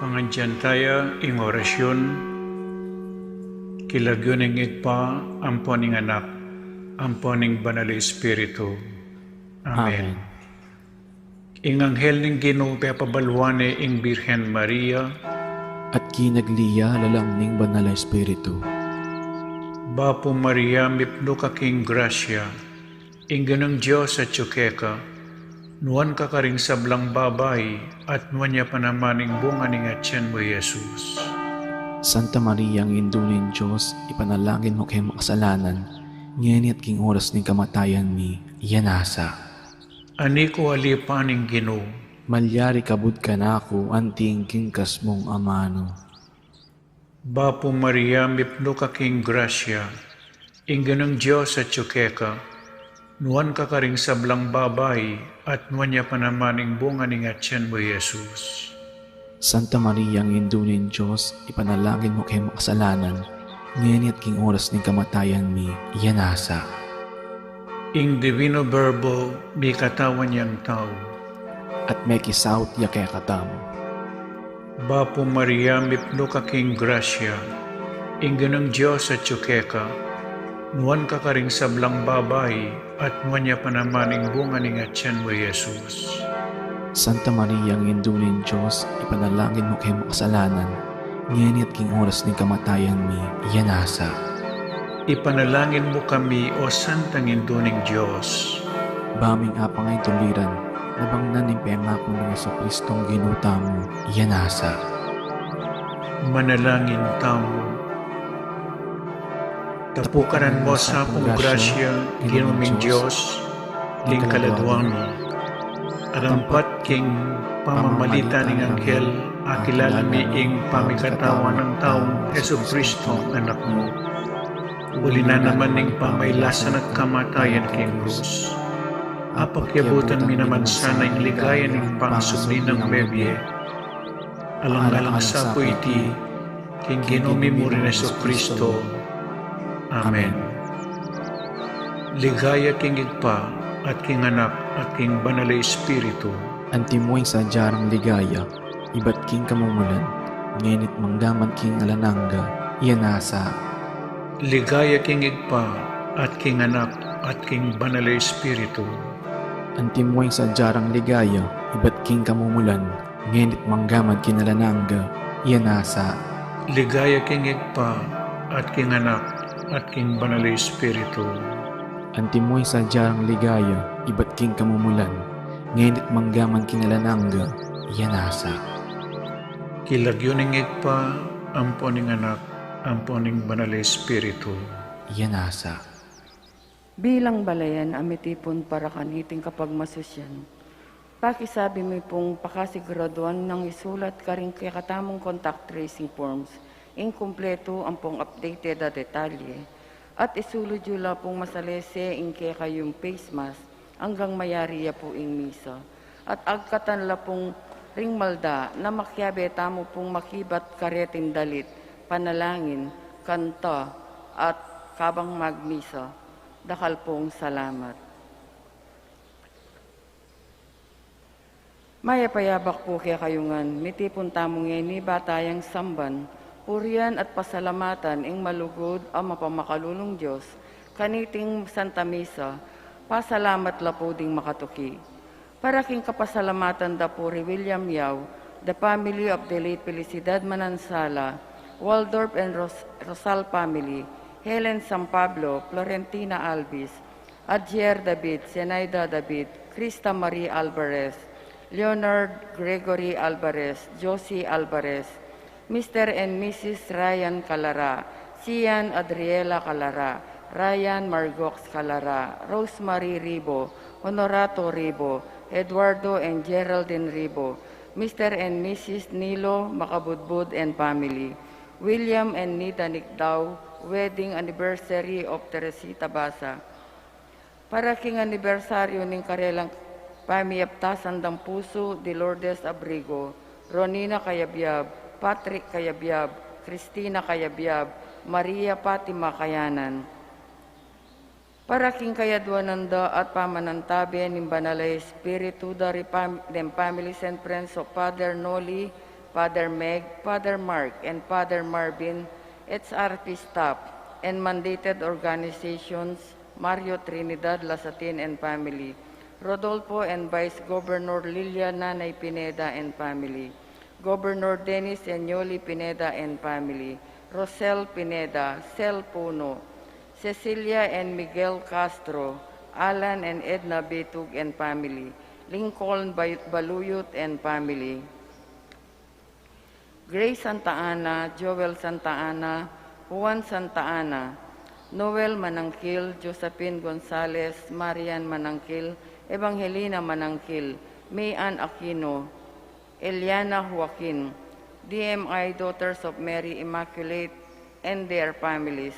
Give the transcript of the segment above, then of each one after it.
Mangandyan tayo ing orasyon, kilagyon ing igpa, amponing anak, amponing banal Espiritu. Amen. Ing anghel ning Ginoo pabalwane ing Birhen Maria, at kinagliya lalang ning banal na Espiritu. Bapo Maria mipno ka king grasya, ing ganang Diyos at tsukeka, nuan ka karing sablang babay, at nuan niya panamaning bunga ning atyan mo Jesus. Santa Maria ang indunin Diyos, ipanalangin mo kay makasalanan, ngayon at king oras ning kamatayan mi, iyanasa. Ani ko alipaning Ginoo, Malyari kabud ka na ako, anting kingkas mong amano. Bapo Maria mipno ka king grasya, ing ganang Diyos at tsukeka, nuan ka karing sablang babay, at nuan niya panamaning bunga ning atyan mo Jesus. Santa Maria ang indunin Diyos, ipanalangin mo kay makasalanan, ngayon at king oras ning kamatayan mi, iyanasa. Ing divino verbo, may katawan niyang tao. At may kisawt ya kay katam. Bapo Maria mipno ka king grasya, ing ganang Diyos at tsukeka, nuan ka karing sablang babay, at nuan niya panamaning bunga ning atyan mo Jesus. Santa Maria ang indunin Diyos, ipanalangin mo kay makasalanan, ngayon at king oras ning kamatayan mi, iyanasa. Ipanalangin mo kami, O Santang Induning Diyos. Baming apang ay tuliran, nabangnan ning pangako ng Jesucristong ginuta mo, iyanasa. Manalangin tamo. Tapukanan mo sa akong grasya, ginuming Diyos, ling kaladwang mo. Arampat king pamamalita ng anghel, akilala mi ing pamikatawan ng taong Jesucristo, anak mo. Uli na naman ning pamaylasan at kamatayan king krus. Apakyabutan mi naman sana yung ligaya ng pangsubli ng bebye. Alang-alang sa po iti, king ginumi mo rin Jesucristo. Amen. Ligaya king igpa, at king anak, at king banal na Espiritu. Antimoy sa jarang ligaya, iba't king kamumulan, ngenit mangdaman king alananga, iyanasa. Ligaya king igpa, at king anak, at king banal na Espiritu. Antimoy sa jarang ligaya, iba't king kamumulan, ngenit manggaman kinalananga, iyanasa. Ligaya king igpa, at king anak, at king banal na Espiritu. Antimoy sa jarang ligaya, iba't king kamumulan, ngenit manggaman kinalananga, iyanasa. Kilagyon ng igpa, amponing anak, amponing banal na Espiritu. Iyanasa. Bilang balayan, amitipon para kaniting kapag masusyan. Pakisabi mo pong pakasiguraduan ng isulat ka rin kaya katamong contact tracing forms, inkumpleto ang pong updated na detalye, at isulod yula pong masalese in kaya kayong face mask hanggang mayariya po ing misa. At agkatan la pong ring malda na makyabe tamo pong makibat karetin dalit, panalangin, kanta, at kabang magmisa. Dakal pong salamat. Mayapayabak po kaya kayungan, mitipon tamong ni batayang samban, purian at pasalamatan ing malugod ang mapamakalulong Diyos, kaniting Santa Misa, pasalamat la po ding makatuki. Para king kapasalamatan da po William Yao, the family of the late Felicidad Manansala, Waldorf and Rosal family, Helen San Pablo, Florentina Alvis, Adjer David, Zenaida David, Krista Marie Alvarez, Leonard Gregory Alvarez, Josie Alvarez, Mr. and Mrs. Ryan Calara, Sian Adriela Calara, Ryan Margox Calara, Rosemary Ribo, Honorato Ribo, Eduardo and Geraldine Ribo, Mr. and Mrs. Nilo Makabudbud and family, William and Nita Nicdao, wedding anniversary of Teresita Basa. Para king anibersaryo ning karelang pamiyaptasan ng puso di Lourdes Abrigo, Ronina Kayabyab, Patrick Kayabyab, Cristina Kayabyab, Maria Fatima Kayanan. Para king kayadwananda at pamanantabi ng banal na Espiritu dari them families and friends of Father Noli Father Meg, Father Mark, and Father Marvin, HRP staff, and mandated organizations, Mario Trinidad Lasatin and family, Rodolfo and Vice Governor Lilia Nanay Pineda and family, Governor Dennis Enyoli Pineda and family, Rosel Pineda, Sel Puno, Cecilia and Miguel Castro, Alan and Edna Betug and family, Lincoln Baluyot and family, Grace Santa Ana, Joel Santa Ana, Juan Santa Ana, Noel Manangkil, Josephine Gonzalez, Marian Manangkil, Evangelina Manangkil, Mayan Aquino, Eliana Joaquin, DMI Daughters of Mary Immaculate, and their families.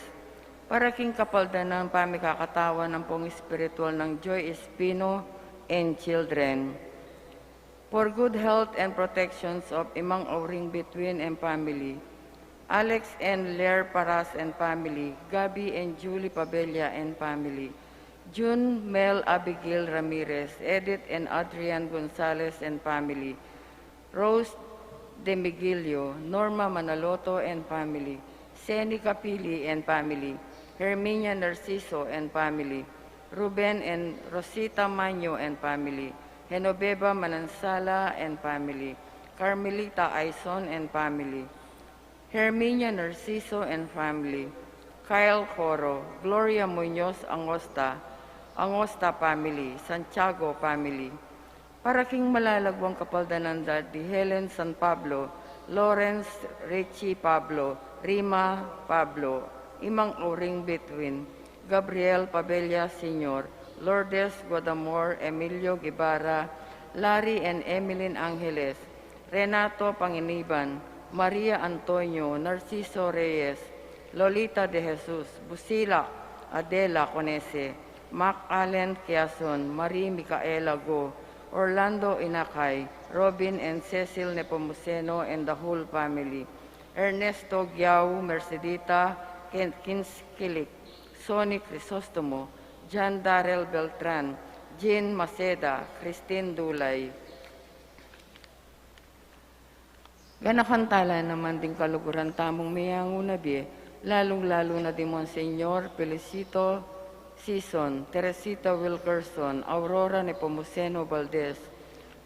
Para king kapaldan ng pamikakatawan ng pong espiritual ng Joy Espino and children. For good health and protections of Imang Auring Between and family, Alex and Lair Paras and family, Gabi and Julie Pabella and family, June Mel Abigail Ramirez, Edith and Adrian Gonzalez and family, Rose De Miguelio, Norma Manaloto and family, Seni Capili and family, Herminia Narciso and family, Ruben and Rosita Manyo and family, Genoveva Manansala and family, Carmelita Aison and family, Herminia Narciso and family, Kyle Coro, Gloria Muñoz Angosta family, Santiago family. Para king malalagwang kapaldanan di Helen San Pablo, Lawrence Richie Pablo, Rima Pablo, Imang Auring Between, Gabriel Pabella Sr., Lourdes Guadamor, Emilio Guevara, Larry and Emilyn Angeles, Renato Panginiban, Maria Antonio, Narciso Reyes, Lolita de Jesus, Busila Adela Conese, Mac Allen Quezon, Marie Micaela Go, Orlando Inakay, Robin and Cecil Nepomuceno and the whole family, Ernesto Giao Mercedita Kinskilik, Sonny Crisostomo, John Darrell Beltran, Jean Maceda, Christine Dulay. Ganakantala naman din kaluguran tamong mayang unabi, lalong-lalo na di Monsignor Felicito Sison, Teresita Wilkerson, Aurora Nepomuceno Valdez,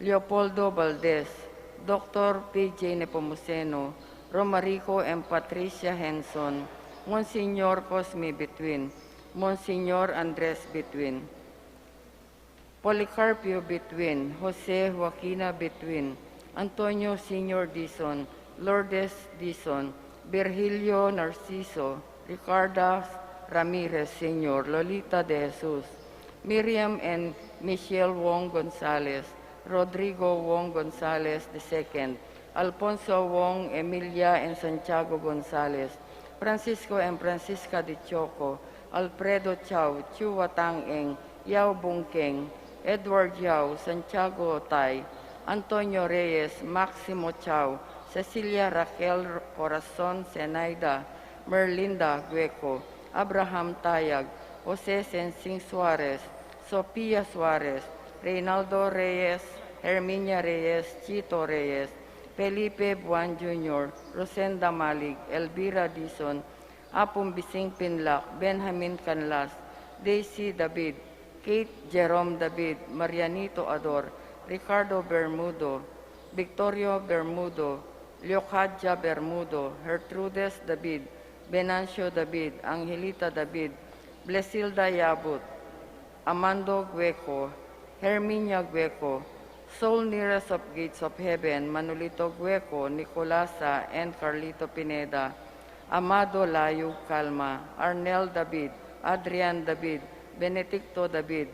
Leopoldo Valdez, Dr. PJ Nepomuceno, Romarico and Patricia Henson, Monsignor Cosme Between, Monsignor Andres Between, Policarpio Between, Jose Joaquina Between, Antonio Senior Dizon, Lourdes Dizon, Virgilio Narciso, Ricardo Ramirez Sr., Lolita de Jesus, Miriam and Michelle Wong Gonzalez, Rodrigo Wong Gonzalez II, Alfonso Wong, Emilia and Santiago Gonzalez, Francisco and Francisca de Choco, Alfredo Chao, Chu Watang Eng, Yao Bungkeng, Edward Yao, Santiago Otay, Antonio Reyes, Maximo Chao, Cecilia Raquel Corazon Zenaida, Merlinda Gueco, Abraham Tayag, Jose Sensing Suarez, Sofia Suarez, Reynaldo Reyes, Herminia Reyes, Chito Reyes, Felipe Buan Jr., Rosenda Malig, Elvira Dizon, Apong Bising Pinlac, Benjamin Canlas, Daisy David, Kate Jerome David, Marianito Ador, Ricardo Bermudo, Victorio Bermudo, Leocadia Bermudo, Gertrudes David, Venancio David, Angelita David, Blesilda Yabut, Amando Gueco, Herminia Gueco, Soul Nearest of Gates of Heaven, Manolito Gueco, Nicolasa, and Carlito Pineda, Amado Layo Calma, Arnel David, Adrian David, Benedicto David,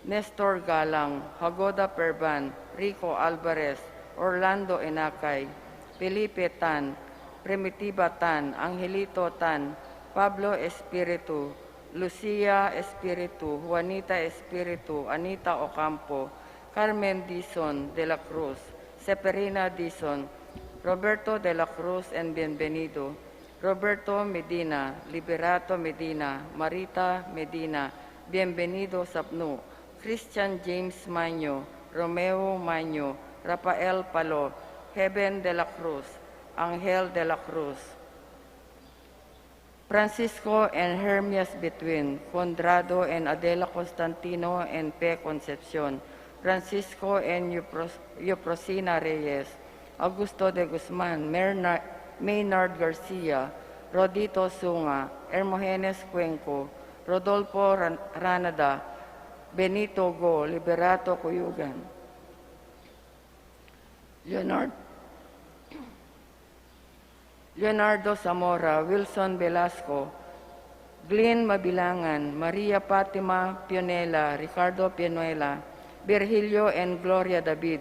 Nestor Galang, Hagoda Perban, Rico Alvarez, Orlando Enacay, Felipe Tan, Primitiva Tan, Angelito Tan, Pablo Espiritu, Lucia Espiritu, Juanita Espiritu, Anita Ocampo, Carmen Dizon de la Cruz, Severina Dizon, Roberto de la Cruz and Bienvenido, Roberto Medina, Liberato Medina, Marita Medina, Bienvenido Sapno, Christian James Maño, Romeo Maño, Rafael Palo, Heaven de la Cruz, Angel de la Cruz. Francisco and Hermias Between, Condrado and Adela Constantino and P. Concepcion, Francisco and Euprosina Reyes, Augusto de Guzman, Maynard Garcia, Rodito Sunga, Hermogenes Cuenco, Rodolfo Ranada, Benito Go, Liberato Cuyugan, Leonardo Zamora, Wilson Velasco, Glenn Mabilangan, Maria Fatima Pionela, Ricardo Pienuela, Virgilio and Gloria David,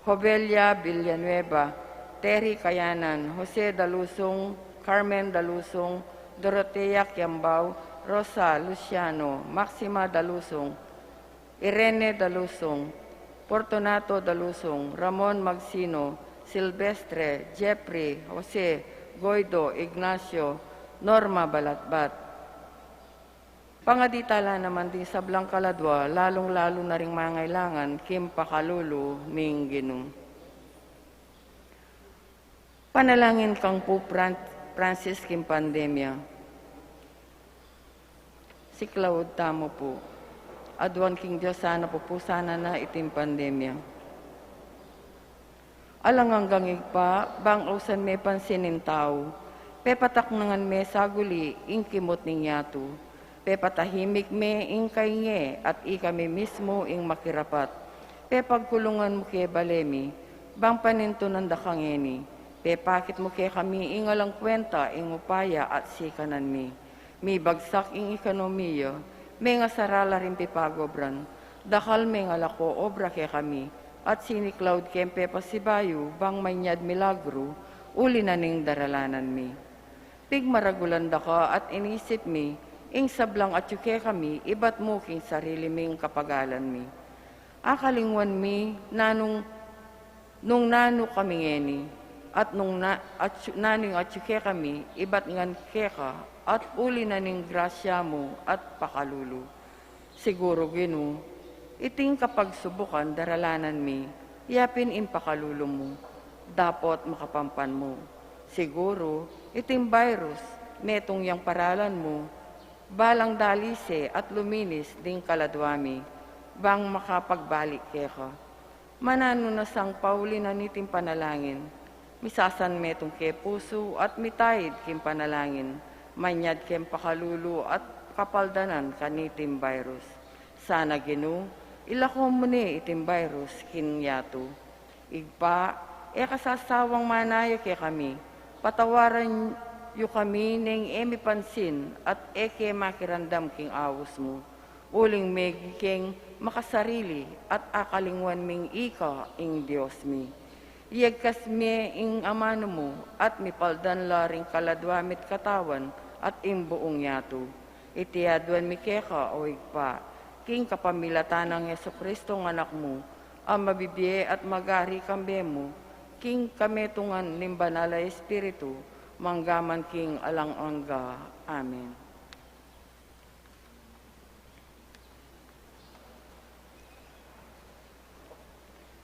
Jovelia Villanueva, Terry Kayanan, Jose Dalusong, Carmen Dalusong, Dorotea Kiambao, Rosa Luciano, Maxima Dalusong, Irene Dalusong, Fortunato Dalusong, Ramon Magsino, Silvestre, Jeffrey, Jose, Goido, Ignacio, Norma Balatbat. Pangaditala naman din sa Blancaladwa, lalong-lalo na ring mangailangan, Kim Pakalulu, ning Ginong. Panalangin kang po Francis Kim Pandemia. Si Claude tamo po. Adwan king Diyos sana po sana na itim pandemya. Alang hanggang igpa, bang usan may pansinin tao, pepatak nangan me saguli, ing kimot ning yato, pepatahimik me ing kainge, at ikami mismo ing makirapat, pepagkulungan mo kay balemi, bang paninto ng dakangeni, pepakit mo kay kami ing alang kwenta, ing upaya at sikanan mi bagsak ing ekonomiya, may nga sarala rin pipagobran, dakal may nga lako obra kay kami, at sini Cloud Kempe Pasibayo, bang manyad milagro, uli na ning daralanan mi. Pig maragulanda ka at inisip mi, ing sablang at yuke kami, ibat mo king sarili ming kapagalan mi. Akalingwan mi, nung nano kami ngeni, at naning at yuke kami, ibat ngan keka, at uli na ning grasya mo at pakalulu. Siguro ginu, iting kapag subukan daralanan mi, yapin impakalulu mo, dapat makapampan mo. Siguro, iting virus, metong yang paralan mo, balang dalise at luminis ding kaladwami, bang makapagbalik keka. Manano na sang paulinan iting panalangin, misasan metong ke puso at mitayid kim panalangin, manyad kem pakalulu at kapaldanan kanitim virus. Sana Ginu, ilako mo ni itim virus kinyato. Igpa, kasasawang manayo ke kami, patawaran yu kami ning emi pansin at eke makirandam king awos mo. Uling megking makasarili at akalingwan ming ika ing Diyos mi. Iyagkas mi ing amano mo at mipaldan la ring kaladwamit katawan at imbuong yato. Itiadwan mi keka o igpa. King kapamilatan ng Yesu-Kristo ng anak mo, ang mabibiye at magari kambe mo, King kametungan ng banala Espiritu, manggaman King alang-angga. Amen.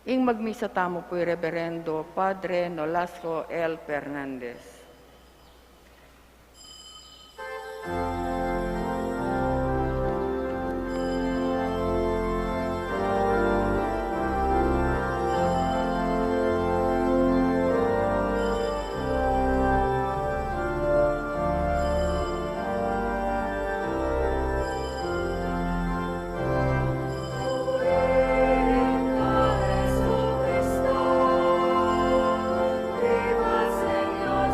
Ing magmisa tamo po'y Reverendo Padre Nolasco L. Fernandez. Viva Señor.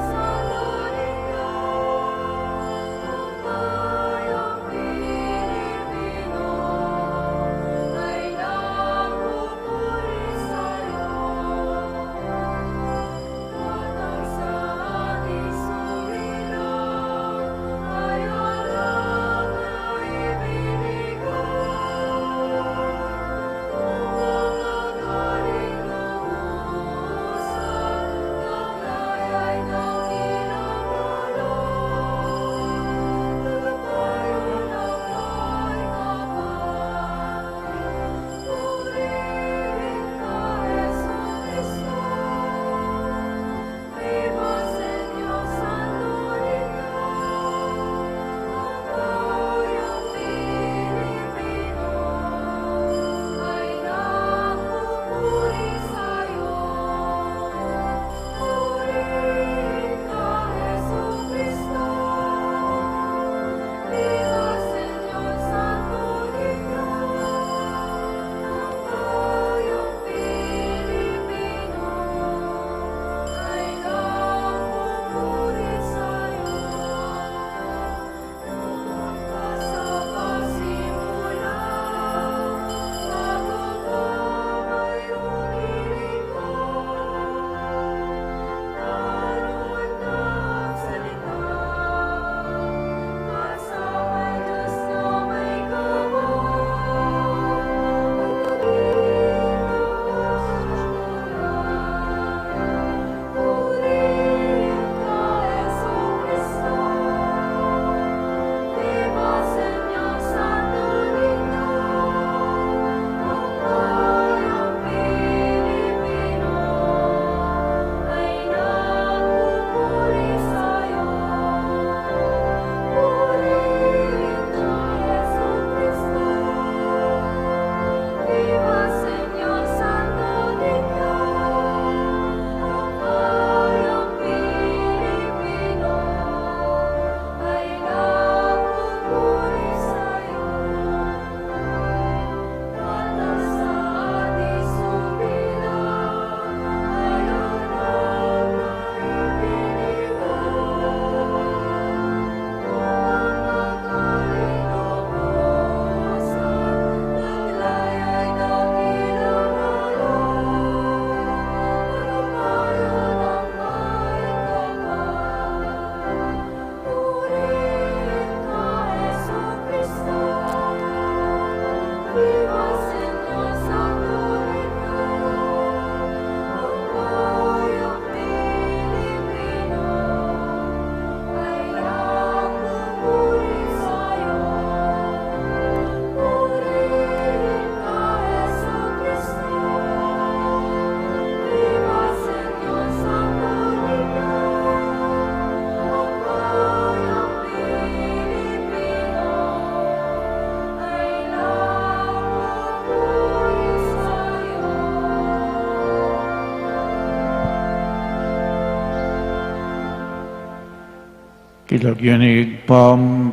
Pilagyanig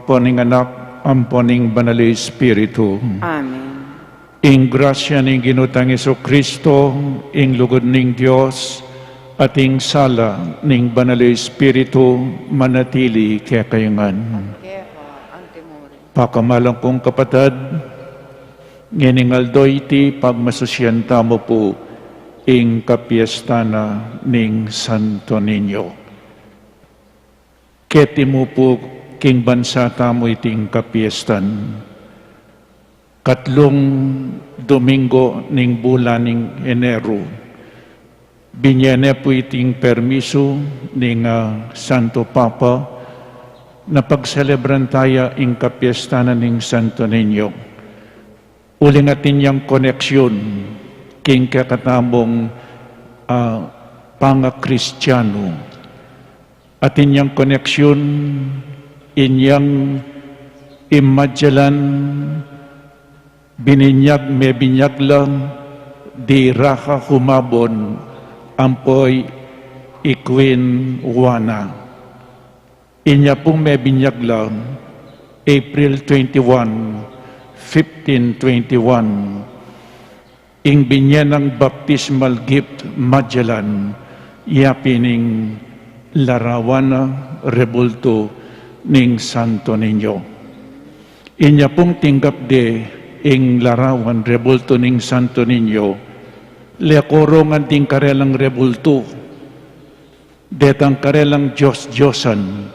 paning anak, amponing banal Espiritu. Amen. Ing grasya ning ginutang Heso Kristo, ing lugod ning Dios, at ing sala ning banal Espiritu, manatili kaya kayangan. Kaya ka, antimore. Pakamalang kong kapatid, nginingaldo iti pagmasusyan tamo po, ing kapiestana ning Santo Niño. Keti mo po king bansa tamo iting kapiestan. Katlong Domingo ning bulan ning Enero, binyane po iting permiso ning Santo Papa na pagselebran tayo ing kapiestana ning Santo Niño. Uling atin niyang koneksyon king kakatamong panga-Kristiyano. At inyang koneksyon, inyang imadyalan, bininyag me binyag lang, di raka humabon, ampoy ikwin wana. Inya pong me binyag lang, April 21, 1521, ing binyanang baptismal gift madyalan, yapining larawana rebulto ning Santo Niño. Inya pong tinggap de ing larawan rebulto ning Santo Niño, leakorongan ting karelang rebulto, detang karelang Diyos-Diyosan,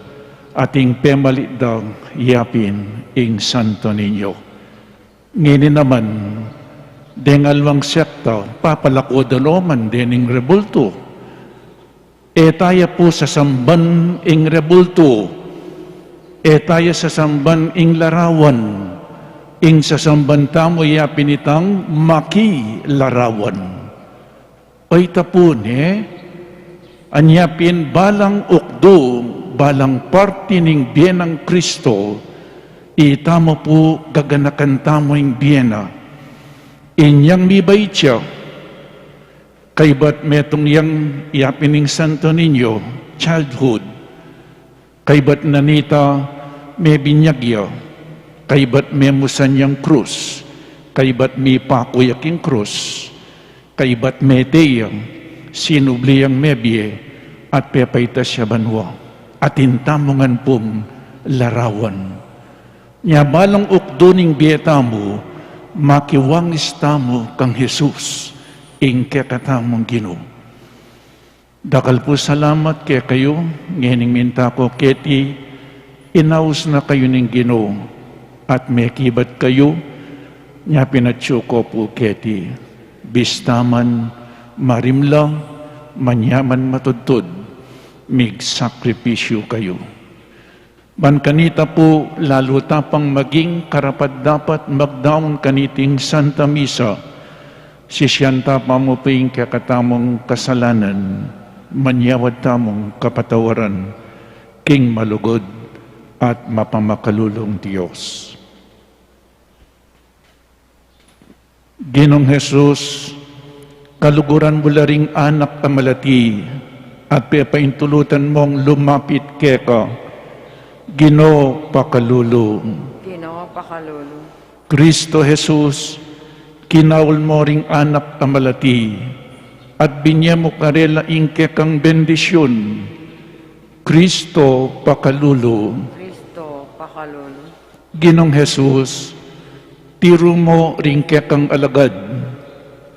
ating pemalitdaw yapin ing Santo Niño. Ngini naman, dengalwang sekta, papalakodan dening rebulto. Tayo po sa samban ing rebulto, tayo sa samban ing larawan, ing sa samban tamo yapinitang maki larawan. Oy tapon anyapin balang ukdo, balang parti ning bienang Kristo, itamo po gaganakan tamo ing biena. Inyang mibay siya, kaybat metong yang yapining Santo Niño, childhood, kaybat nanita may binyagya, kaybat may musan yang krus, kaybat may pakuyaking krus, kaybat may teyang, sinubli yang mebye, at pepayta siya banwa, at intamongan pong larawan. Nyabalang ukduning bietamo, makiwang istamo kang Jesus, ing kakatamong Ginoo. Dakal po salamat kaya kayo, ngayon minta ko keti, inaus na kayo ng Ginoo, at may kibat kayo, nya pinatsyo ko po keti, bistaman, marimlang, manyaman matudtod, mig sakripisyo kayo. Man kanita po, lalo tapang maging karapat dapat magdaon kaniting Santa Misa, sisyanta pa mo ping kakatamong kasalanan, manyawad tamong kapatawaran, king malugod at mapamakalulong Diyos. Ginong Jesus, kaluguran mo laring anak amalati, at pepaintulutan mong lumapit keka, Ginoo pakalulong. Ginoo pakalulu. Kristo Jesus, kinaul mo ring anak amalati, at binya mo karela ingke kang bendisyon. Kristo pakalulu. Kristo pakalulu. Ginong Jesus, tiro mo ring kang alagad,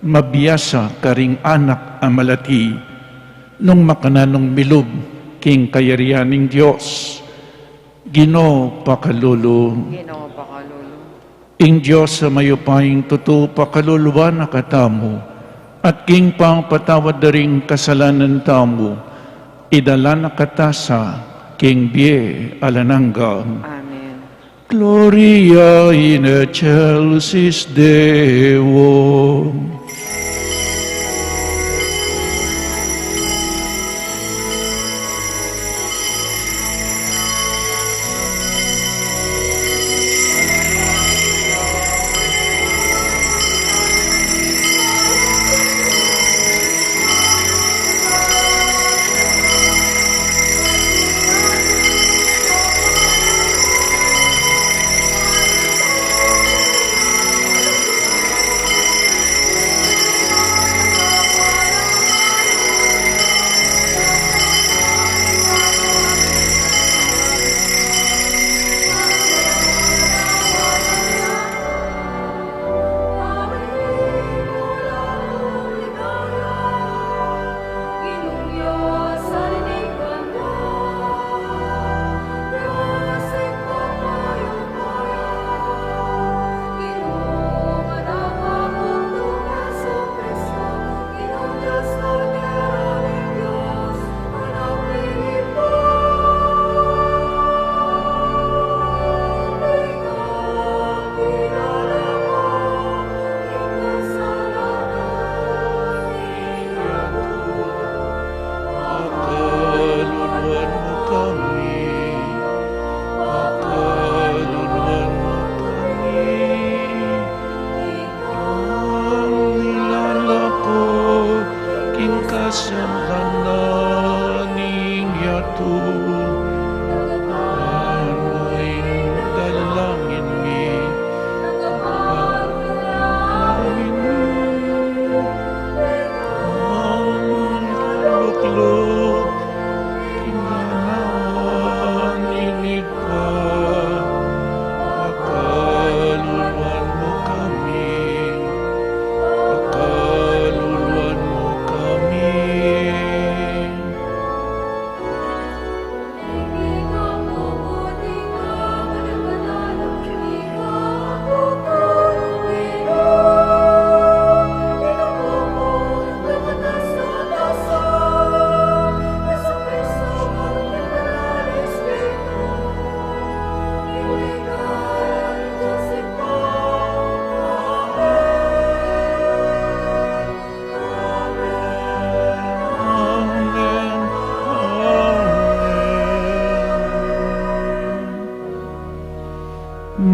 mabiyasa ka ring anak amalati, nung makananong milub king kayarianing Diyos. Ginoo pakalulu. Ginoo pakalulu. Ing Diyos sa mayupaying tuto pakaluluwa na katamo, at king pang patawad na ring kasalanan tamo, idala na katasa, king bie alanangga. Amen. Gloria in excelsis Deo.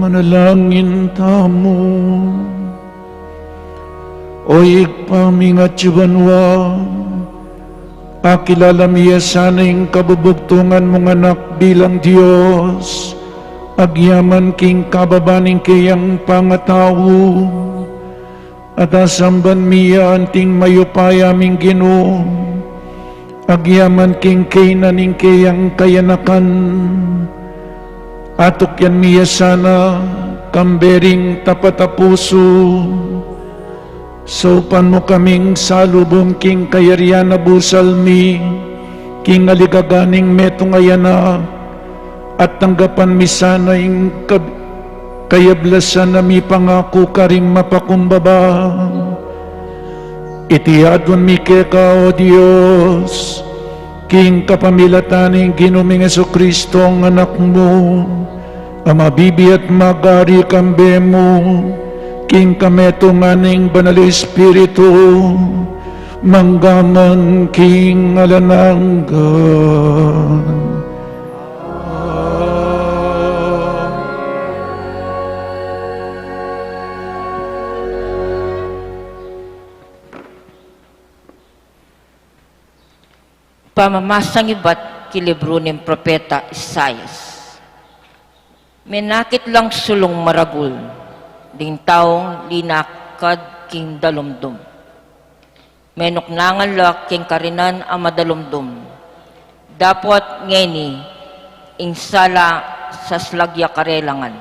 manalangin tamo. O igpamingat jubanwa, akilala miya sana'y kabubugtungan mong anak bilang Diyos, agyaman king kababaning kayang pangatawo, at asamban miya anting mayupaya ming Ginoo, agyaman king kainaning kayang kayanakan, atok yan miya sana kambering tapatapuso, saupan mo kaming salubong king kayarian na busal mi, king aligaganing metong ayana, at tanggapan mi sana yung kayablasan na mi pangako karing mapakumbaba. Itiadwan mi keka, O Diyos, king kapamilataning Ginuming Jesucristo ang anak mo, amabibi at magari kambe mo, king kameto nganing Banal Espiritu, manggaman king alananggan. Pamamasang iba't kilibro ng propeta Isaias. Menakit lang sulong maragul, ding taong linakad king dalumdum. Menuknangan lak king karinan ang madalumdum. Dapat ngeni, insala sa slagya karelangan.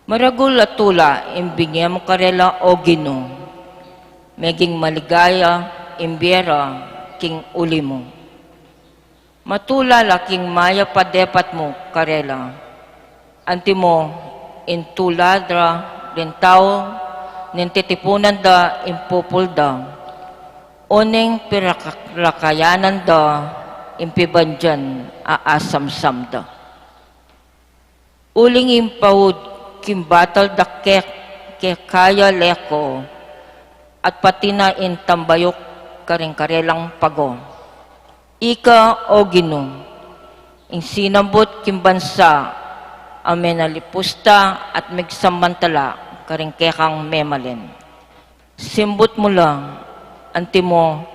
Maragul at tula, imbigyan mo karela o Ginoo. Meging maligaya, imbiyera, king uli mo. Matulala king maya padepat mo, karela. Anti mo, intuladra, din tao, nintitipunan da, impupul da. Uning pirakayanan da, impibandyan, aasamsam da. Uling impahud, kimbatal da kaya leko, at pati na intambayok, karing-karelang pago. Ika o Ginoo, ing sinambot kimbansa, amen alipusta at magsamantala, karing-kekang memalen. Simbot mo lang, anti mo,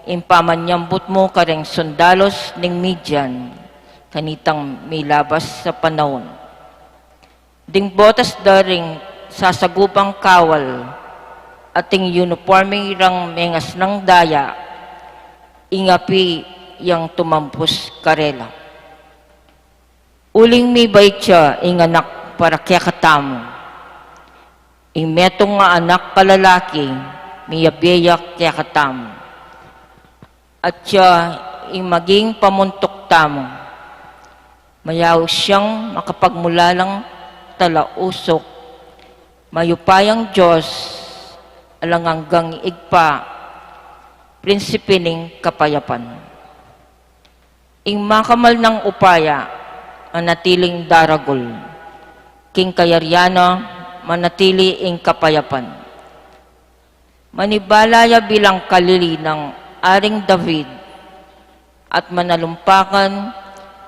impamanyambot mo karing sundalos ning Midian, kanitang may labas sa panahon. Ding botas daring sasagupang kawal, ating uniforme irang mengas ng daya, ingapi yang tumampus karela. Uling mi baitya inganak para kaya katamo, imetong nga anak kalalaki, miyabiyak kaya katamo, at siya maging pamuntok tamo, mayaw siyang makapagmulalang talausok, mayupayang Diyos, alang hanggang igpa, prinsipe ning kapayapan. Ing makamal ng upaya, manatiling daragol, king kayaryana, manatili ing kapayapan. Manibalaya bilang kalili ng Aring David, at manalumpakan,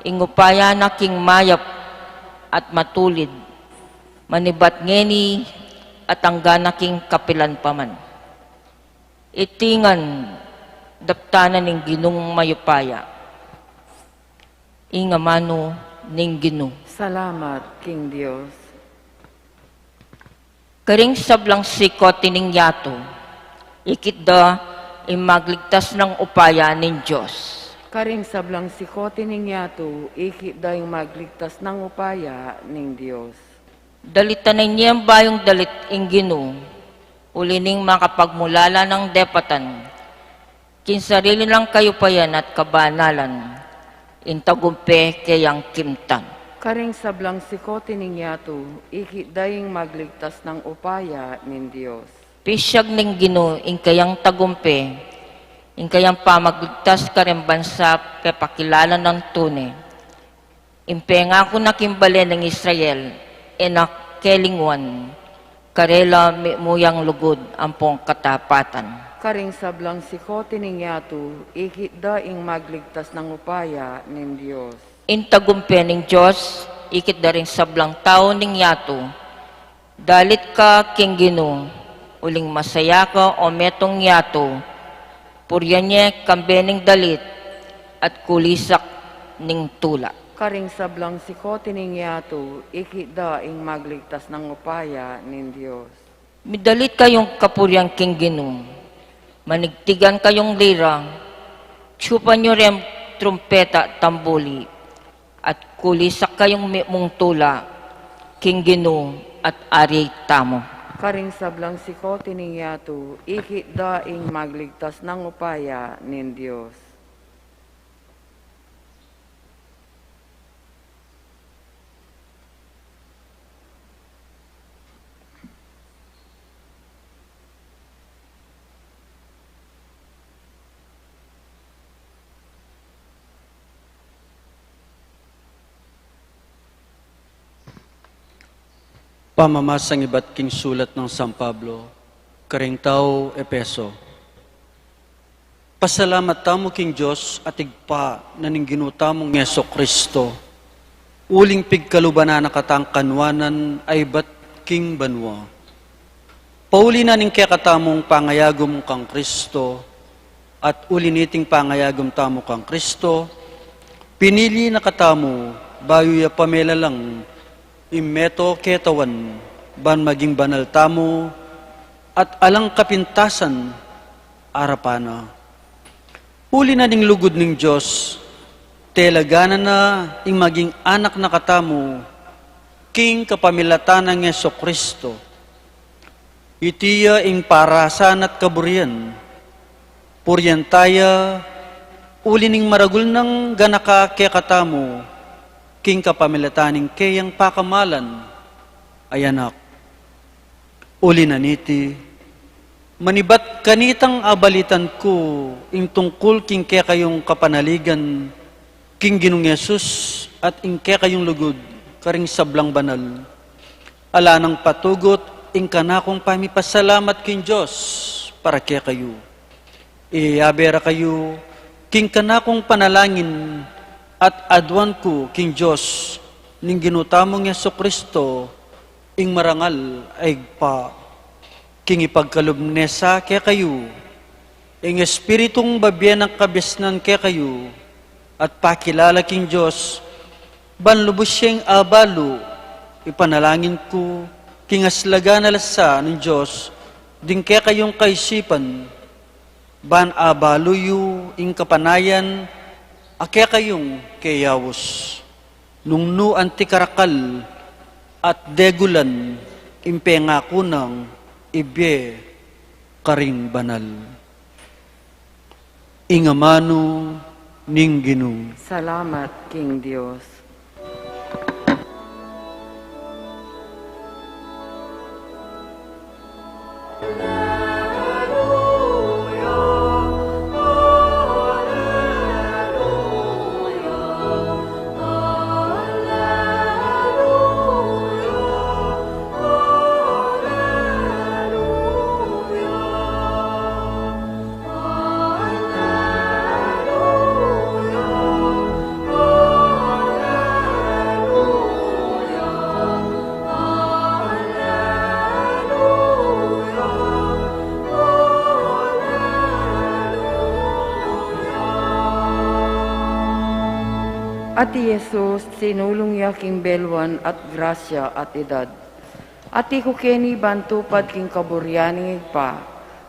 ing upaya na king mayap, at matulid, manibat ngeni, at ang ganaking kapilan paman. Itingan, daptanan ning Ginong mayupaya. Ingamano ning Ginoo. Salamat, King Diyos. Karing sablang sikot tining yato, ikitda imagligtas ng upaya ning Diyos. Karing sablang sikote ning yato, ikida yung magligtas ng upaya ning Diyos. Dalitanay niyang bayong dalit ing Ginoo, ulining makapagmulala ng depatan, kinsarili lang kayo pa yan at kabanalan, intagumpe kayang kimtan. Karing sablang sikote ning yato, ikida yung magligtas ng upaya ning Diyos. Pisyag ning Ginoo, ing kayang tagumpe, ing kayang pamagligtas karing bansa kepakilala ng tunay. Impenga ko na kimbali ng Israel, enak kelingwan, karela muyang lugod ampong katapatan. Karing sablang sikote ning yato, ikida ing magligtas ng upaya ning Diyos. intagumpening Diyos, ikit da rin sablang tao ning yato, dalit ka king Gino, uling masaya ka o metong yato, puryanye kambening dalit, at kulisak ning tula. Karing sablang siko tiningyato, ikida ing magligtas ng upaya nin Diyos. Midalit kayong kapuryang king Gino, manigtigan kayong lira, tsupan nyo rin trumpeta tambuli, at kulisak kayong mong tula, king Gino at ari tamo. Karing sablang siko tiningyato, ikida ing magligtas ng upaya nin Diyos. Pamamasang iba't king sulat ng San Pablo, karing tao Epeso. Pasalamat tamo king Diyos at igpa na ning ginutamong Yeso Kristo. Uling pigkalubanan na katang kanwanan ay ba't king banwa. Pauli na ning kakatamong pangayagom kang Kristo at uliniting pangayagom tamo kang Kristo. Pinili na katamo bayo ya pamela lang imeto ketawan, ban maging banal tamo, at alang kapintasan, arapana. Uli na ning lugod ning Diyos, telagana na ing maging anak na katamo, king kapamilatan ng Yeso Kristo. Itiya ing parasan at kaburian, puryantaya, uli ning maragul ng ganaka kaya katamo, king kapamilataning kayang pakamalan, ay anak. Uli na niti, manibat kanitang abalitan ko, ing tungkol king kaya kayong kapanaligan, king Ginong Yesus, at ing kaya kayong lugod, karing sablang banal. Ala ng patugot, ing kanakong pamipasalamat king Diyos, para kaya kayo. Iabera kayo, king kanakong panalangin, at adwan ko, king Diyos, ning ginutamong Yeso Kristo, ing marangal ay pa, king ipagkalubnesa kaya kayo, ing espiritong babyan ng kabisnan kaya kayo, at pakilala king Diyos, banlubos siyang abalo, ipanalangin ko, king aslaga na lasa ng Diyos, ding kaya kayong kaisipan, ban abalo yu, ing kapanayan, akya kayong kayawos, nung nu antikarakal at degulan, impenga kunang ibye karing banal. Ingamano ning Ginoo. Salamat, King Diyos. Ati Jesus, sinulong ya king belwan at grasya at edad. Ati ko keni bantupad king kaburyani pa,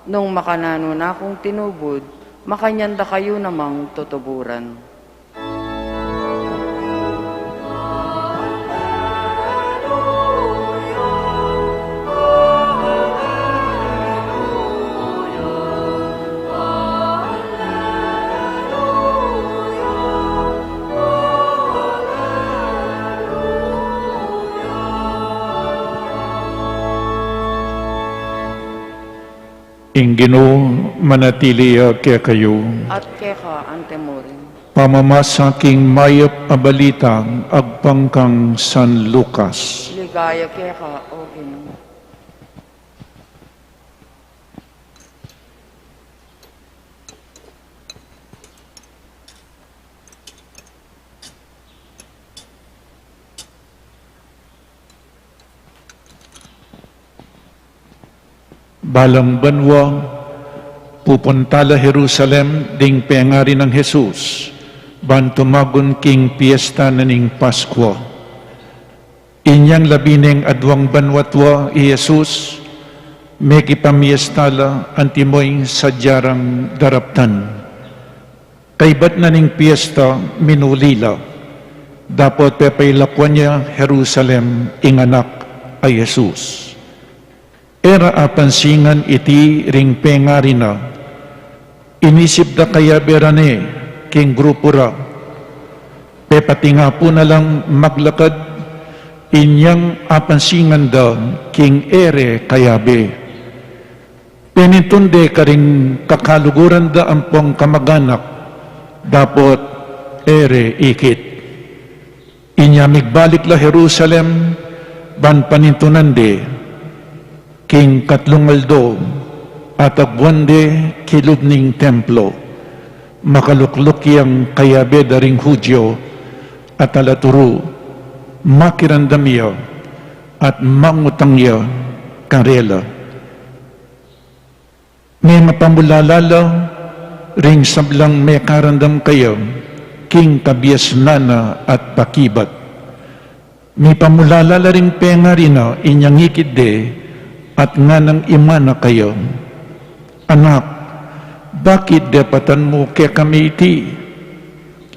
nung makanano na kong tinubod, makanyanda kayo namang tutuburan. Ing Ginoo manatiliya kaya kayo, At keka ang temurin. pamamasaking mayap abalitang agpangkang San Lucas. Ligaya keka, o Ginoo. Balang banwa, pupuntala Jerusalem ding pengari ng Jesus, ban tumagon king piyesta na ning Paskwa. Inyang labining adwang banwatwa i Jesus, may kipamiestala antimoy sadyarang daraptan. Kaibat na ning piyesta minulila, dapat pepailakwan niya Jerusalem inganak ay Jesus. Era apansingan iti ring pengari na, inisip da kaya berane king grupo ra, pepati nga po na lang maglakad, inyang apansingan da king ere kayabe. Penitunde ka ring kakaluguran da ampong kamaganak, dapat ere ikit. Inya migbalik la Jerusalem, ban panintunande, king katlungaldo at agwande kilubning templo, makalukluk yang kayabe daring Hudyo at alaturo, makirandamya at mangutangya karela. May mapamulalala ring sablang may karandam kayo, king kabiasnana at pakibat. May pamulalala ring pengarina inyang ikide, at nga nang imana kayo, anak, bakit dapatan mo kaya kami iti?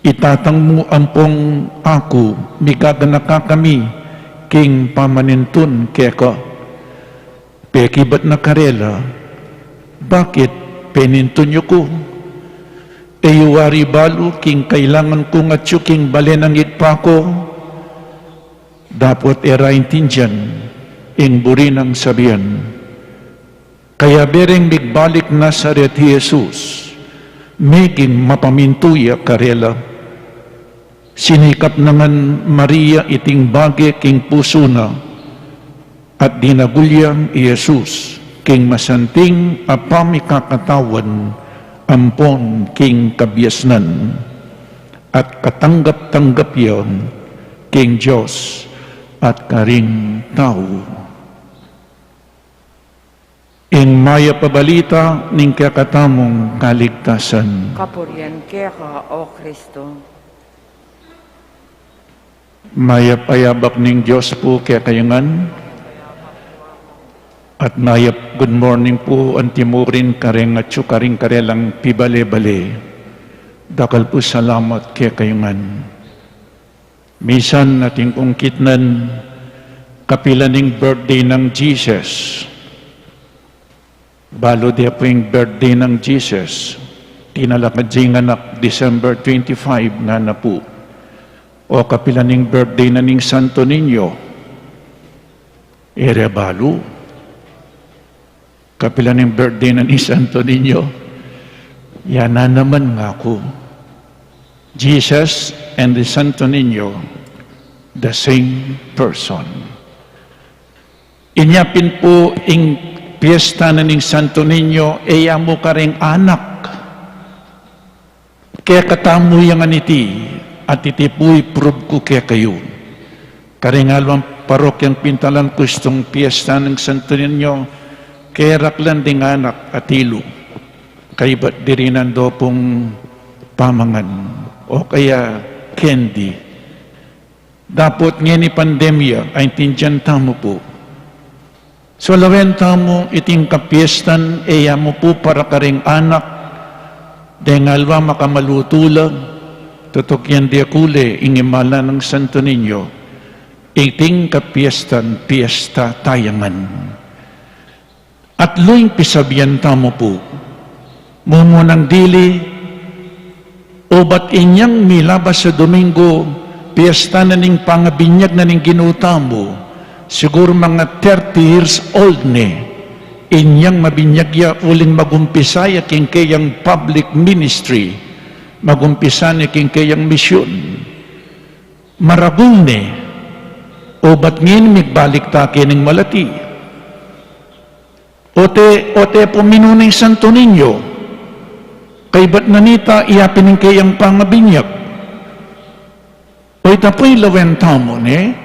Itatang mo ampong ako, migaganak kami, king pamanintun kaya ka. Pekibat na karela, bakit penintun nyo ko? Eyuwari balo, king kailangan kong at king balenang itpa ko, dapat eraintin dyan, ing burinang sabihan. Kaya bereng migbalik Nazaret Jesus, meging mapamintuya karela. Sinikap nangan Maria iting bagi king puso na, at dinagulyang Jesus, king masanting apami kakatawan, ampon king kabiasnan, at katanggap-tanggap yon, king Diyos, at karing tao. In maya pabalita ning kakatamong kaligtasan. Kapurian kaya ka, O Kristo. Maya payabak ning Diyos po kaya kayangan. At maya good morning po ang timurin kareng at karing karelang pibale-bale. Dakal po salamat kaya kayangan. Misan nating ungkitnan kapilaning birthday ng Jesus. Balo dia po yung birthday ng Jesus. Tinalakad siya nganak December 25 nga na po. O kapilaning birthday na ning Santo Niño. Ere balo. Kapilaning birthday na ning Santo Niño. Yan na naman nga ko. Jesus and the Santo Niño, the same person. Inyapin po ing piyesta na ning Santo Niño, eya mo ka ring anak. Kaya katamu yang aniti, at itipuy prove ko kaya kayo. Karingalwang parokyang pintalan kustong piyesta ng Santo Niño, kaya raklan ding anak at ilo. Kaya ba't dirinan do pong pamangan, o kaya candy. Dapat nga ni pandemya, ay tindiyan tamo po. So lawenta mo iting kapiestan, eya mo po para karing anak, dengalwa makamalutulag, tutok yan dia kule, ingimala ng Santo Niño, iting kapiestan, piesta tayangan. At luing pisabyan tamo po, mumunang dili, o ba't inyang milabas sa Domingo, piesta na ning pangabinyag na ning ginutamo, siguro mga 30 years old ne, inyang mabinyagya uling magumpisaya king kayang public ministry, magumpisa ni king kayang misyon. Marabong ne, o ba't ngayon migbalik ta kining malati? Ote puminuning Santo Niño, kay ba't nanita iyapin ng kayang pangabinyag? O itapoy lawen tamo ne,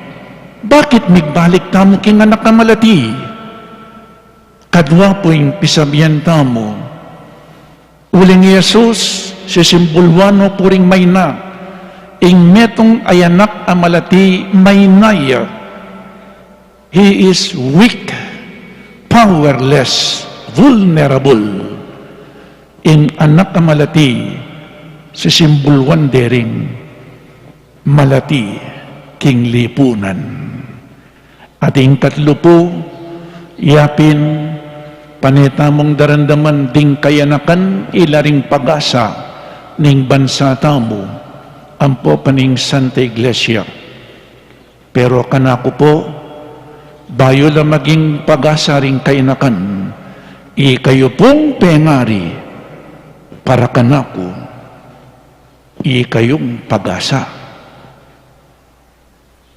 bakit migbalik tamo king anak na malati? kadwa po yung pisabihan tamo. Uling Yesus, sisimbulwano po ring may na, ing metong ayanak amalati may naya. He is weak, powerless, vulnerable. In anak amalati, sisimbulwan dering malati king lipunan. Ating katlo po, yapin, paneta mong darandaman ding kayanakan, ilaring pag-asa ning bansa tamo, ampo paning Santa Iglesia. Pero kanako po, bayo la maging pag-asa ring kayanakan, kayo pong pengari, para kanako, kayong pag-asa.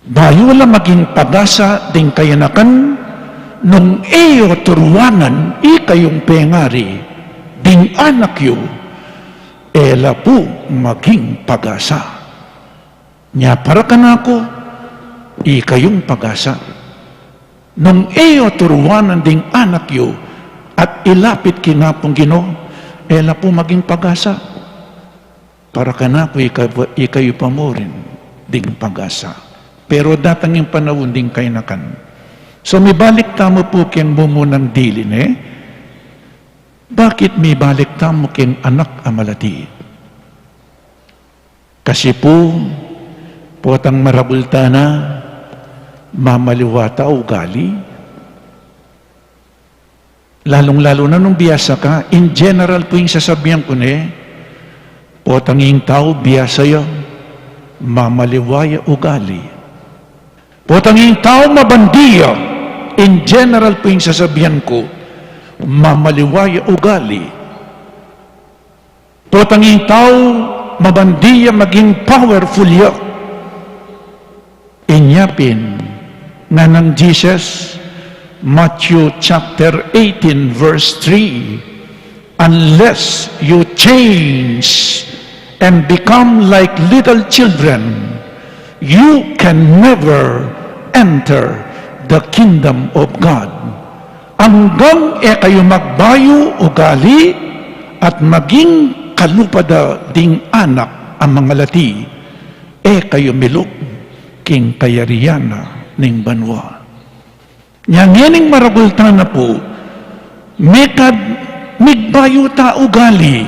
Bayo la maging pag-asa ding kayanakan, nung iyo turuanan, kayong pengari, ding anak yo, ela po maging pag-asa. Nya para kanako, kayong pag-asa. Nung iyo turuanan ding anak yo, at ilapit kinapong Ginoo, ela po maging pag-asa. Para kanako, ikayo pa mo rin ding pag-asa. Pero datang yung panahon ding kayanakan. So may balik tamo po keng mumunang dilin Bakit may balik tamo keng anak amalati? Kasi po, potang marabulta na, mamaliwata ugali. Lalong-lalo na nung biyasa ka, in general po yung sasabihan ko potang yung tao, biyasa yun, mamaliwaya ugali. Potang yung tao mabandiya, in general po yung sasabihan ko, mamaliwaya ugali. Potang yung tao mabandiya maging powerful ya. Inyapin nga ng Jesus, Matthew chapter 18 verse 3, unless you change and become like little children, you can never enter the kingdom of God. Hanggang kayo magbayo ugali at maging kalupada ding anak ang mga lati, kayo milok king kayariyana ning banwa. Nyangining maragulta na po, mekad migbayo ta ugali,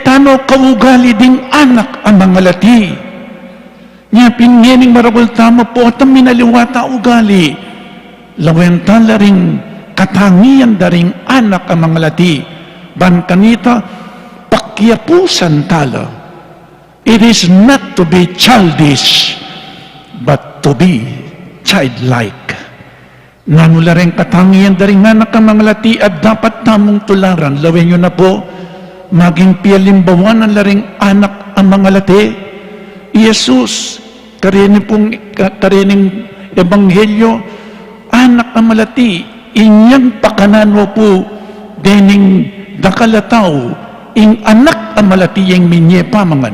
tano kaugali ding anak ang mga lati. Nya pinyening maragulta mo po, at minaliwata ugali, lawentan la ring katangian daring anak ang mga lati, ban kanita, pakyapusan tala. It is not to be childish, but to be childlike. Nanula rin katangian daring anak ang mga lati, at dapat tamong tularan. Lawen nyo na po, maging pialimbawan ang laring anak ang mga lati. Jesus, karining ebanghelyo, anak ang malati, inyang pakanan mo po, dening dakalataw, ing anak ang malati yung minye pamangan.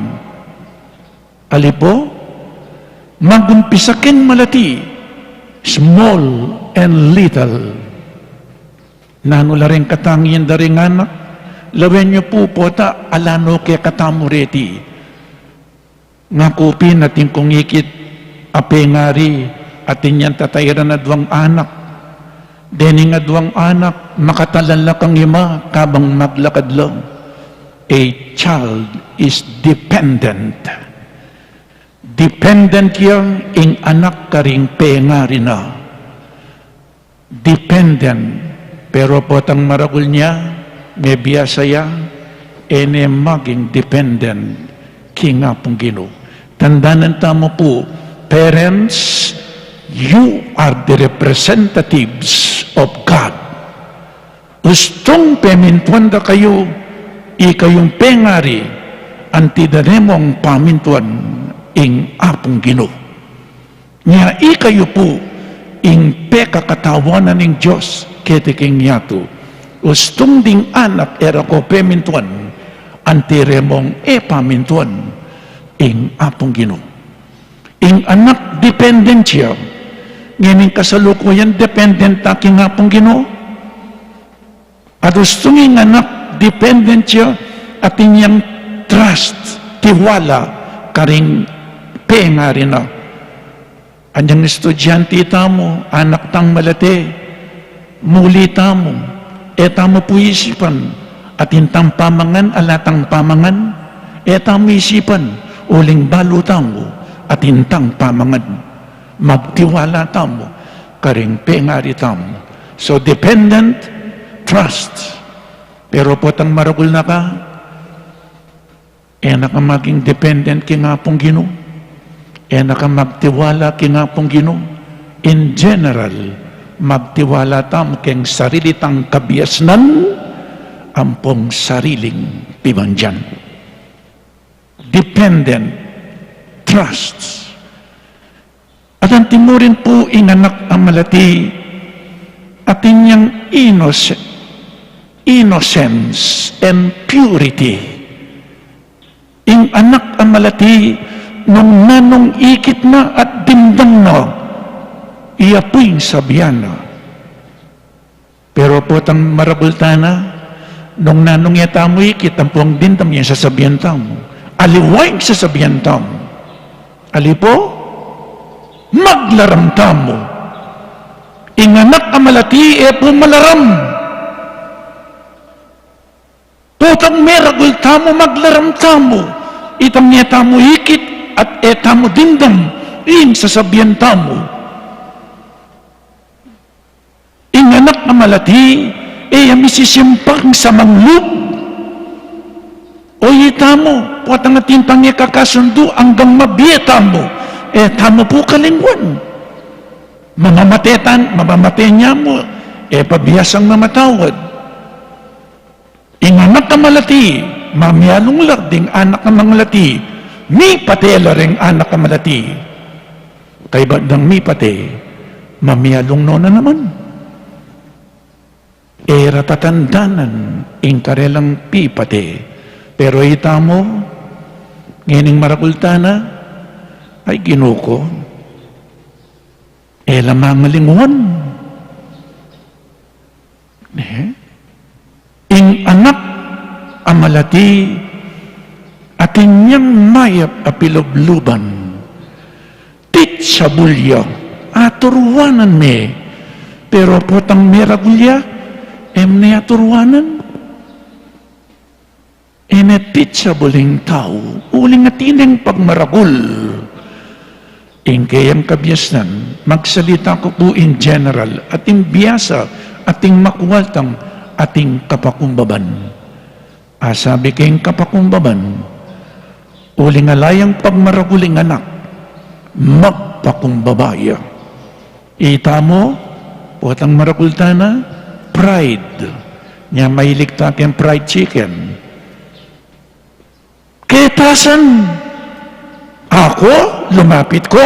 Alipo, magumpisakin malati, small and little. Nanula rin katangian daring anak, lawen nyo po pota, alano kaya katamureti. Ngakupin natin kung ikit apengari atin yan tatayran na duwang anak. Deni nga duwang anak, makatalala kang ima kabang maglakad lang. A child is dependent. Dependent yan, ing anak karing pengari na. Dependent. Pero potang maragul niya, may biyasa yan, ene maging dependent kinga pong Ginoo. Tandaan tamo po, parents, you are the representatives of God. Gustong pemintuan da kayo, ikayong pengari, antidanemong pamintuan ing apong Ginoo. Nya ikayo po, ing pekakatawanan ng Diyos, ketiking yato. Gustong ding anak era ko pemintuan, antiremong pamintuan, ing apong Ginoo. Ing anak dependent siya. Ngayon kasalukuyan dependent aking apong Ginoo. At gusto ng anak, dependent siya at inyang trust, tiwala, karing penga rin na. Anyang estudyante tamo, anak tang malate, muli tamo, etamo po isipan, at intang pamangan, alatang pamangan, etamo isipan, uling balo tamo, at intang pamangan. Magtiwala tamo, karing pengari tamo. So dependent, trust. Pero po tang maragul na ka, naka maging dependent ki nga pong Ginoo. Naka magtiwala ki nga pong Ginoo. In general, magtiwala tamo keng sarili tang kabiasnan, ampong sariling pibandyan. Dependent, trust. At ang timurin po inanak ang malati at inyang innocence and purity. Ing anak ang malati nung nanong ikit na at dimdang na, iya po'y sabihan na. Pero po tang marabultana, nung nanong yata mo ikit, ang puwang dindam niya sasabihan tamo. Aliway sasabihan tamo. Ali po? Maglaram tamo. Inganak ang malati po malaram. Putang meragul tamo maglaram tamo. Itang niya tamo hikit at etamo dindam. In sasabihan tamo. Inganak ang malati misisimpang sa manglub. O itamo, putang atintang niya kakasundo hanggang mabiyeta mo. Tamo po kalingwan. Mamamatay niya mo, pabiyasang mamatawad. Inganak ka malati, mamiyalong larding anak ka malati, mi patela ring anak ka malati. Kay badang mi pate, mamiyalong nona naman. Ratatandanan, ingkarelang pi pate. Pero itamo, ngining marakultana, ay ginuko, lamangalinguan. Ing anak amalati at inyang mayap apilobluban, tit sa bulya, aturwanan me, pero potang meragulya, ne aturwanan, tit sa buling tao, uling atineng pagmaragul. Kayang kabiyasan, magsalita ko po in general, ating biyasa, ating makuwaltang, ating kapakumbaban. Sabi kayong kapakumbaban, uling alayang pagmaraguling anak, magpakumbabaya. Itamo, puwatang marakultana, pride. Niya mahiligta kayong fried chicken. Ketasan, ako, lumapit ko.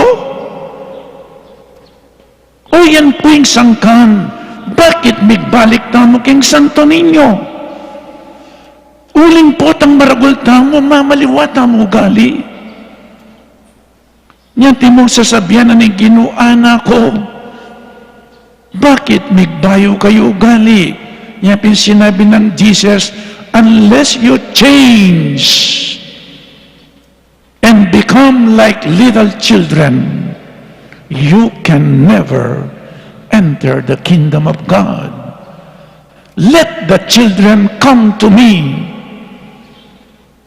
O yan po'y sangkan. Bakit migbalik tamo keng Santo Niño? Uling po tang maragul tamo, mamaliwata mo gali. Yan timong sasabihan na ni ginuana ko. Bakit migbayo kayo gali? Yan sinabi ng Jesus, unless you change and become like little children, you can never enter the kingdom of God. Let the children come to me.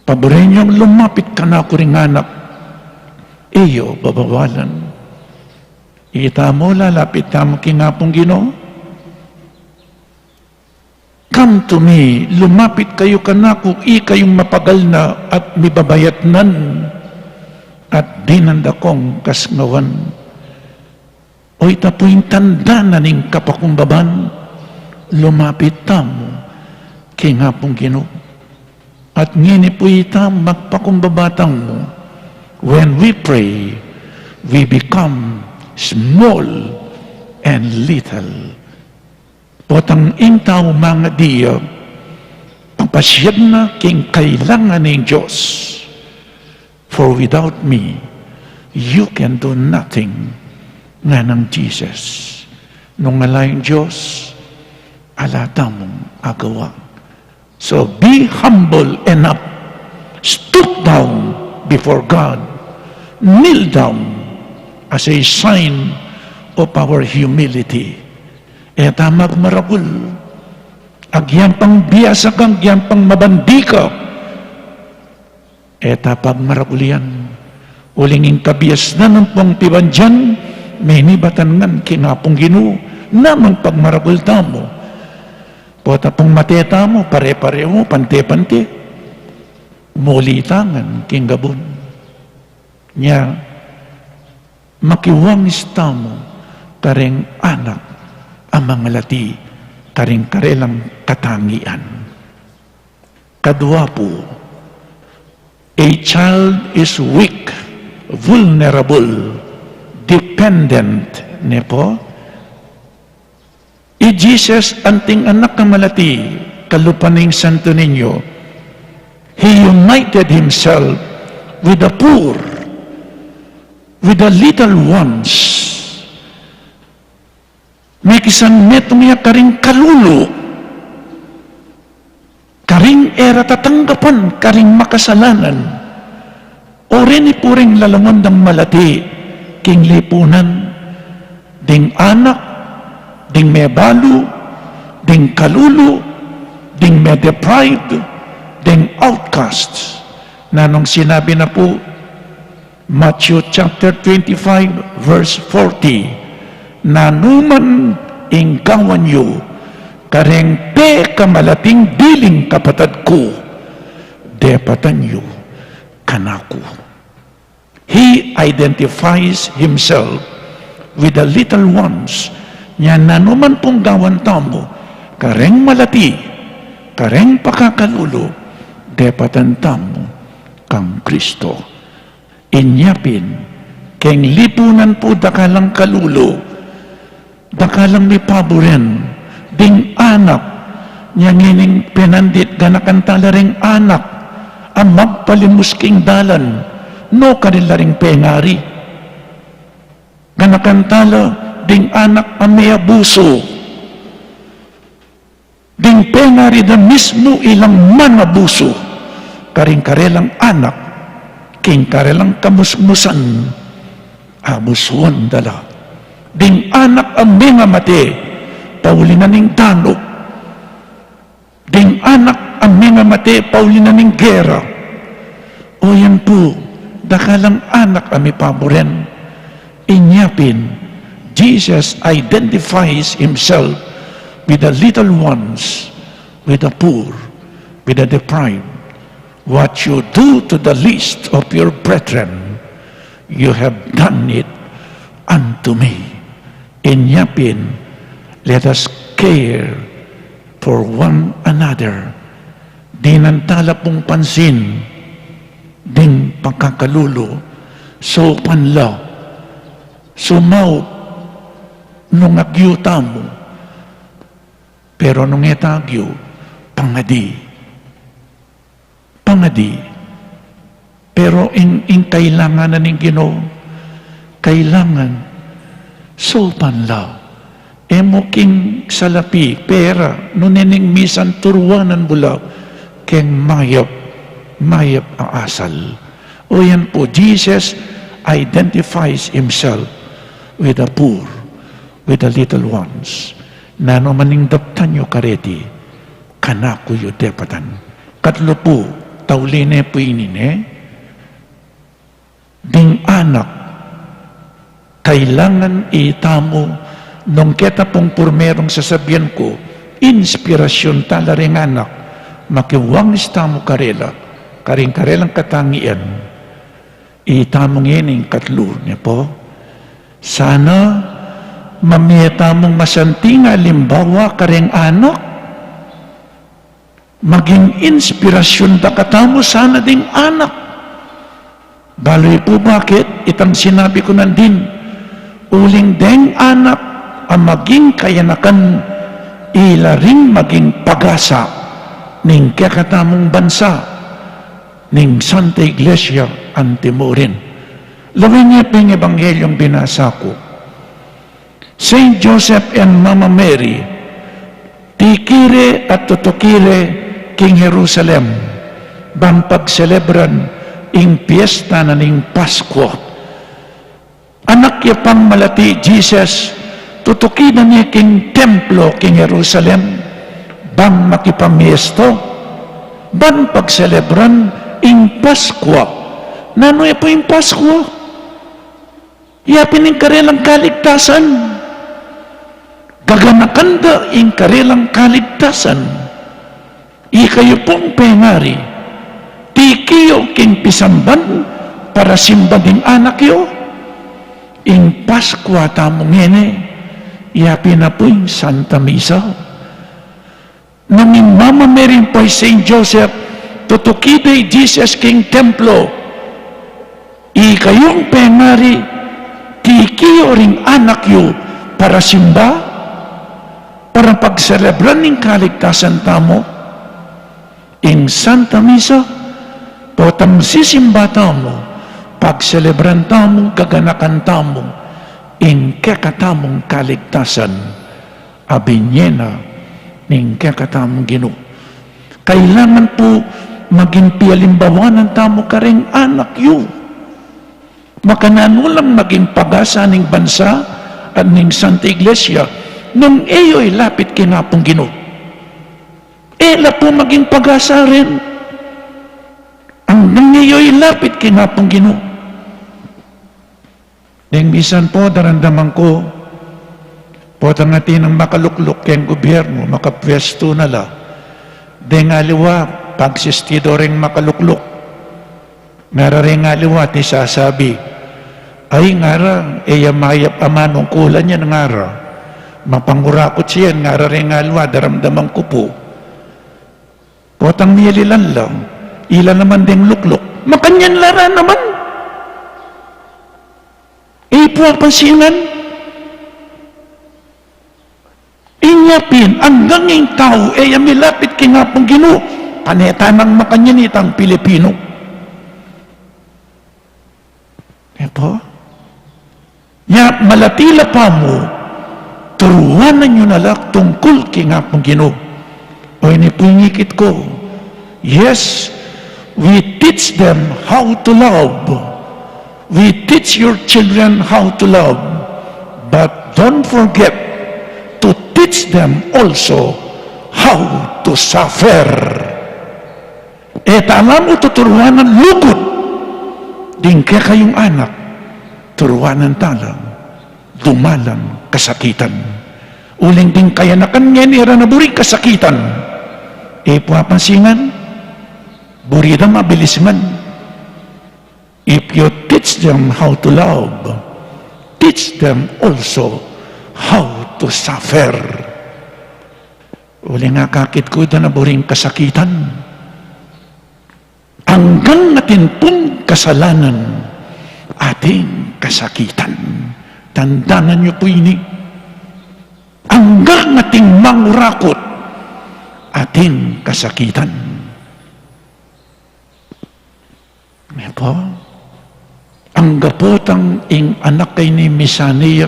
Paborin niyong lumapit ka na ko ring anak, iyo babawalan. Ita mo, lalapit tamo kinapong Ginoo. Come to me, lumapit kayo kanako, kayong mapagal na at mibabayatnan. At dinanda kong kasngawan. O itapo'y tanda na ning kapakumbaban, lumapit tamo, kingapong Ginoo. At ngini po itam magpakumbabatang mo. When we pray, we become small and little. Potang intaw mga diyo, papasyag na king kailangan ng Diyos. For without me, you can do nothing nga ng Jesus. Nung malayang Diyos, alata mong agawa. So be humble enough. Stoop down before God. Kneel down as a sign of our humility. Eta magmaragul. Agyang pang biyasa kang, agyang pang mabandi ka. Eta pagmaragulian. Ulinging kabiyas na ng pong pibanjan, may nibatan ngan kinapong ginu, namang pagmaragul tamo. Pota pong mateta mo, pare-pareho, pante-pante. Muli tangan, kinggabon. Nya, makiwangis tamo, kareng anak, ang mga lati, kareng karelang katangian. Kadua po, a child is weak, vulnerable, dependent, ne po? I Jesus, anting anak na malati, kalupaning Santo Niño, He united Himself with the poor, with the little ones. May kisang metong niya karing kalulo, karing era tatanggapan, karing makasalanan, o rin ipuring lalangon ng malati, king lipunan, ding anak, ding may balu, ding kalulo, ding may deprived, ding outcasts. Na nung sinabi na po, Matthew chapter 25 verse 40, nanuman inggawan yu, kareng pe kamalating diling kapatad ko, depatan yu kanaku. He identifies himself with the little ones. Nya nanuman pong gawan tamo, kareng malati, kareng pakakalulo, depatan tamo kang Kristo. Inyapin, keng lipunan po dakalang kalulo, dakalang may paboren, ding anak, nya ngining pinandit ganakantala ring anak, ang magpalimusking dalan, no kanila ring pengari. Ganakantala, ding anak ang may abuso, ding pengari na mismo ilang manabuso, karing karelang anak, king karelang kamusmusan, abusuan dala. Ding anak ang mga mati, paulinaning danok. Ding anak ang mga mati, paulinaning gera. O yan po, dakalang anak ang ipaboren. Inyapin, Jesus identifies Himself with the little ones, with the poor, with the deprived. What you do to the least of your brethren, you have done it unto me. Inyapin, let us care for one another. Dinantala pong pansin, ding pagkakalulo, so panla, sumaw, nung agyuta mo, pero nung etagyo, pangadi. Pero in kailangan na ning Ginoo, kailangan so panlaw. Emo king salapi, pera, nunening misan turuanan bula, keng mayap ang asal. O yan po, Jesus identifies Himself with the poor, with the little ones. Nano maning daptan nyo kareti, kanako yu depatan. Katlo po, tauline po inine, ding anak, kailangan itamo nung kita pong purmerong sasabihan ko, inspirasyon tala ring anak, makiwangis tamo karela, karing karelang katangian, itamong ining katlo niya po. Sana mamiyata mong masanting alimbawa karing anak, maging inspirasyon da katamo sana ding anak. Baloy po bakit? Itang sinabi ko nandin, uling deng anak ang maging kayanakan, ilaring maging pag-asa ning kakatamong bansa, ning Santa Iglesia Antimorin. Lawin niya ping ebanghelyong binasa ko. Saint Joseph and Mama Mary tikire at tutukire king Jerusalem, bang pagselebran ing piyesta na ning Pasko. Anak ya pang malati Jesus, tutukinan niya king templo king Jerusalem, bang makipamiesto, bang pagselebran ing Pasko. Nano ya po ing Pasko? Yapin ing karelang kaligtasan. Gaganakanda ing karelang kaligtasan. Ikayo pong pengari, tikiyo king pisamban para simba ding anak yo. Ing Pasko tamong ngene, yapin na po ing Santa Misa. Naming Mama Mary po Saint Joseph, tutukiday Jesus king templo. Ikayong pengari, tikiyo ring anak yo para simba, para pagselebran ng kaligtasan tamo. In Santa Misa, potang sisimba tamo, pagselebran tamo, kaganakan tamo, in kakatamong kaligtasan, abinyena ning kakatamong Ginoo. Kailangan po maging pialimbawanan tamo karing anak yo. Makananulang maging pagasa ning bansa at ning Santa Iglesia nung iyo'y lapit kinapong Ginoo. Ela po maging pag-asa rin. Ang iyo'y lapit kinapong Ginoo. Deng bisan po, darandaman ko, po natin ang makaluklok kayong gobyerno, makapwesto na la. Deng aliwa, pagsistido rin makaluklok. Nararing aliwa, ti sasabi, ay ngara, mayap amanong kulan niya ng ngara. Mapangurakot siya, ngara rin aliwa, daramdaman ko po. Potang niyalilan lang, ilan naman ding luklok. Makanyan lara naman. Ipuapansingan. Inyapin, ang ganging tao, milapit kinapong Ginoo. Paneta ng makanyanitang Pilipino. Epo? Ya, malatila pa mo, turuanan nyo na lang tungkol kinapong Ginoo. O inipungikit ko, yes, we teach them how to love. We teach your children how to love. But don't forget to teach them also how to suffer. Alam mo tuturuanan lugod. Din kaya kayong anak, turuanan talang, dumalang kasakitan. Uling din kaya na kanyan iranaburi kasakitan. Puapansingan, burida mabilis man. If you teach them how to love, teach them also how to suffer. Uli nga kakit ko na buring kasakitan. Hanggang natin pong kasalanan, ating kasakitan. Tandanan niyo po ini. Hanggang nating mangurakot, ating kasakitan. May po? Ang gapotang ing anak kay ni Misania,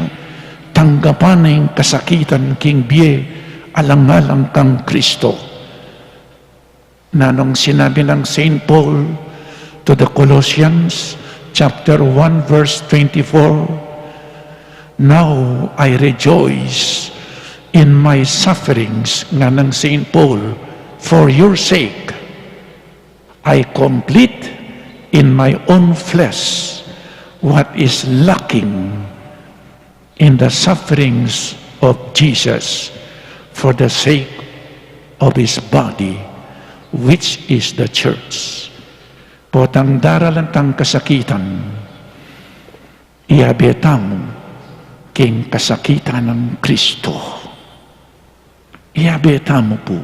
tanggapan ng kasakitan king biye, alang-alang kang Kristo. Nanong sinabi ng St. Paul to the Colossians, chapter 1, verse 24, now I rejoice in my sufferings, nga ng St. Paul, for your sake. I complete in my own flesh what is lacking in the sufferings of Jesus for the sake of His body, which is the church. Potang daralan tang kasakitan, iabetamo king kasakitan ng Kristo. Iabetamo po.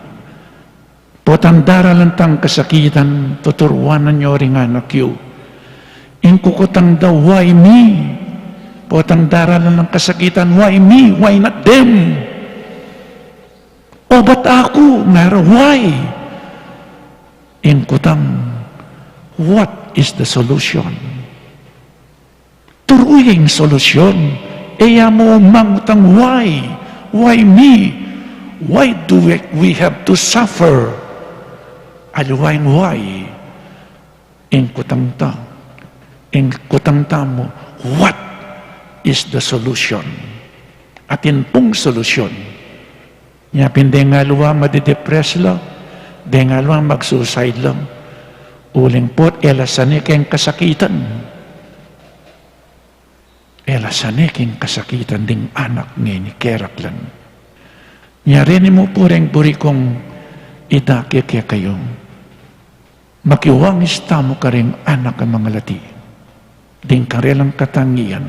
Potang daralan tang kasakitan, tuturuanan nyo rin anak yu. Inkukutang daw, why me? Potang daralan ng kasakitan, why me? Why not them? O ba't ako? Nara, why? Inkutang, what is the solution? Turuying solusyon. Eya mo mangutang, why? Why me? why do we have to suffer? Aluwain why? In kutangta mo, what is the solution? Atin pong solusyon. Yapin de nga luwa madidepress lang, de nga luwa mag-suicide lang. Uling pot, elasane keng kasakitan. Elasane keng kasakitan ding anak ni keraklan. Nyari mo po rin puri kong idake kaya kayong. Makiwangis tamo ka rin anak ang mga lati. Ding karelang katangian.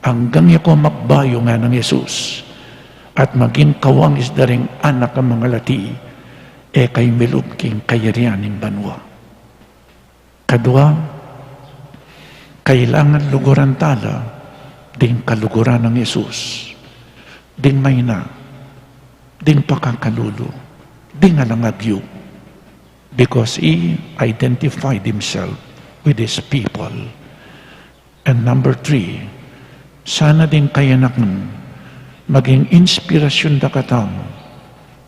Hanggang ko magbayo nga ng Yesus. At maging kawangis na rin anak ang mga lati. Kay milubking kayarianing banwa. Kadua, kailangan luguran tala ding kaluguran ng Yesus. Ding may na, ding pakakalulo, ding alangagyo. Because He identified Himself with His people. And number 3, sana din kayanak maging inspirasyon da katamo,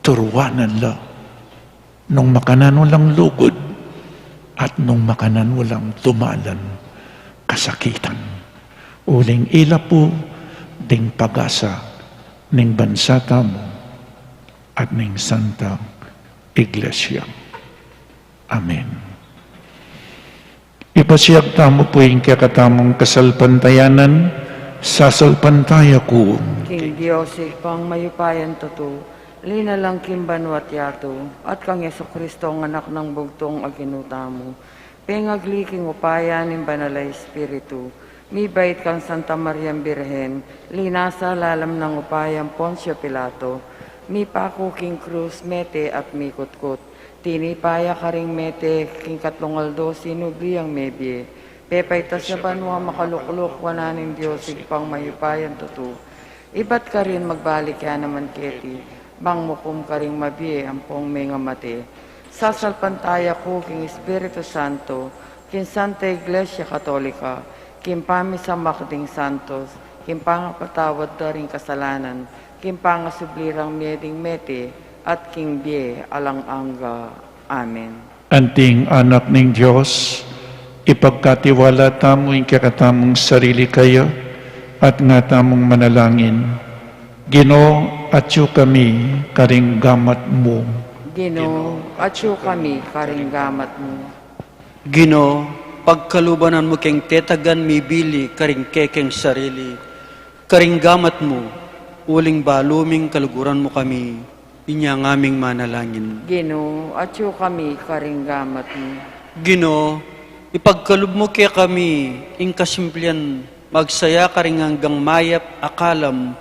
turuanan la, nung makanan walang lugod, at nung makanan walang tumalan, kasakitan. Uling ila po, ding pag-asa, ning bansa tamo, at ning Santa Iglesia. Amen. Ipasiyag tamo po yung kakatamong kasalpantayanan, sasalpantaya ko. King Diyos, pang mayupayan tuto, lina lang kimbanwat yato, at kang Yeso Kristo ang anak ng bugtong aginuta mo. Pengagliking upayan ng Banalay Espiritu, mibait kang Santa Maria Birhen, linasa lalam ng upayang Poncio Pilato, mi pakuking krus mete at mikutkut. Tinipaya karing mete, king katlongaldo, sinubli ang mebye. Pepaytas na banwa makalukluk, wananing Diyos, pang mayupayan tuto. Ibat ka rin magbalik yan naman keti, bang mukum ka rin mabye, ang pong mga mate. Sasalpantaya ko, king Espiritu Santo, king Santa Iglesia Katolika, king pamisamak ding Santos, king pangapatawad na rin kasalanan, king pangasublirang meding mete, at King Bie alang angga. Amen. Anting anak ng Diyos, ipagkatiwala tamo yung kakatamong sarili kayo at nga tamong manalangin. Ginoo, atyo kami karing gamat mo. Ginoo, atyo kami karing gamat mo. Ginoo, pagkalubanan mo keng tetagan mibili karing kekeng sarili. Karing gamat mo, uling baluming kaluguran mo kami. Inya ng aming manalangin. Ginoo, atyo kami karing gamat mo. Ginoo, ipagkalub mo kaya kami, ing kasimplian, magsaya ka rin hanggang mayap, akalam,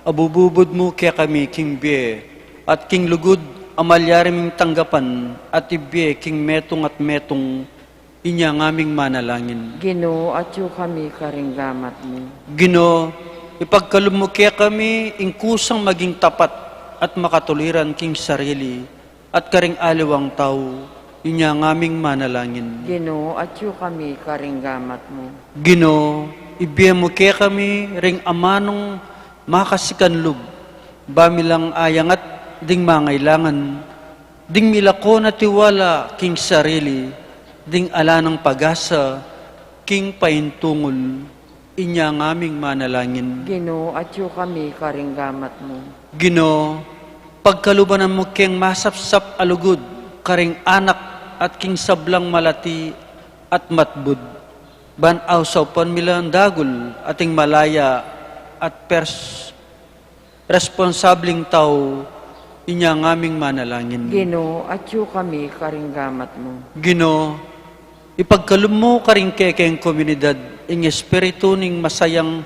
abububod mo kaya kami, King Bie, at King Lugod, amalyariming tanggapan, at ibye, King Metong at Metong, inya ng aming manalangin. Ginoo, atyo kami karing gamat mo. Ginoo, ipagkalub mo kaya kami, ing kusang maging tapat, at makatuliran king sarili, at karing aliwang tao, inya ng aming manalangin. Ginoo, atyo kami karing gamat mo. Ginoo, ibiye mo kaya kami, ring amanong makasikanlog, bamilang ayang at ding mangailangan, ding milako na tiwala king sarili, ding ala ng pag-asa, king paintungol, inya ng aming manalangin. Ginoo, atyo kami karing gamat mo. Ginoo, pagkalubanan mo keng masapsap alugod, karing anak at king sablang malati at matbud. Banaw sa upan milang dagul ating malaya at responsabling tao, inya ng aming manalangin. Ginoo, atyo kami karing gamat mo. Ginoo, ipagkalum mo karing kekeng komunidad, ing espiritu ning masayang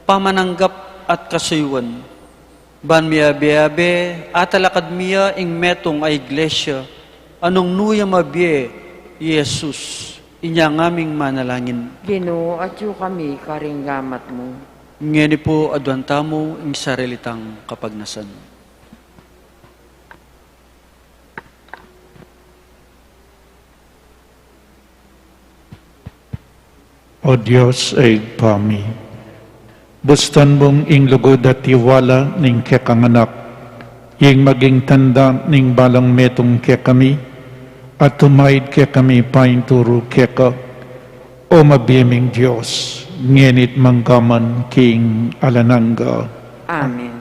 pamananggap at kasuywan. Ban miya biyabe, atalakad miya ing metong ay iglesia, anong nuya mabye, Jesus, inya ng aming manalangin. Ginoo, atyo kami karing gamat mo. Ngeni po adwanta mo ing sarilitang kapagnasan. O Diyos ay pami. Bustan mong ing lugod at tiwala ning kekanganak, Yung maging tanda ning balang metong kaya kami, at tumaid kaya kami painturo kaya ka, o mabiyeming Diyos, ngenit manggaman king alananga. Amen.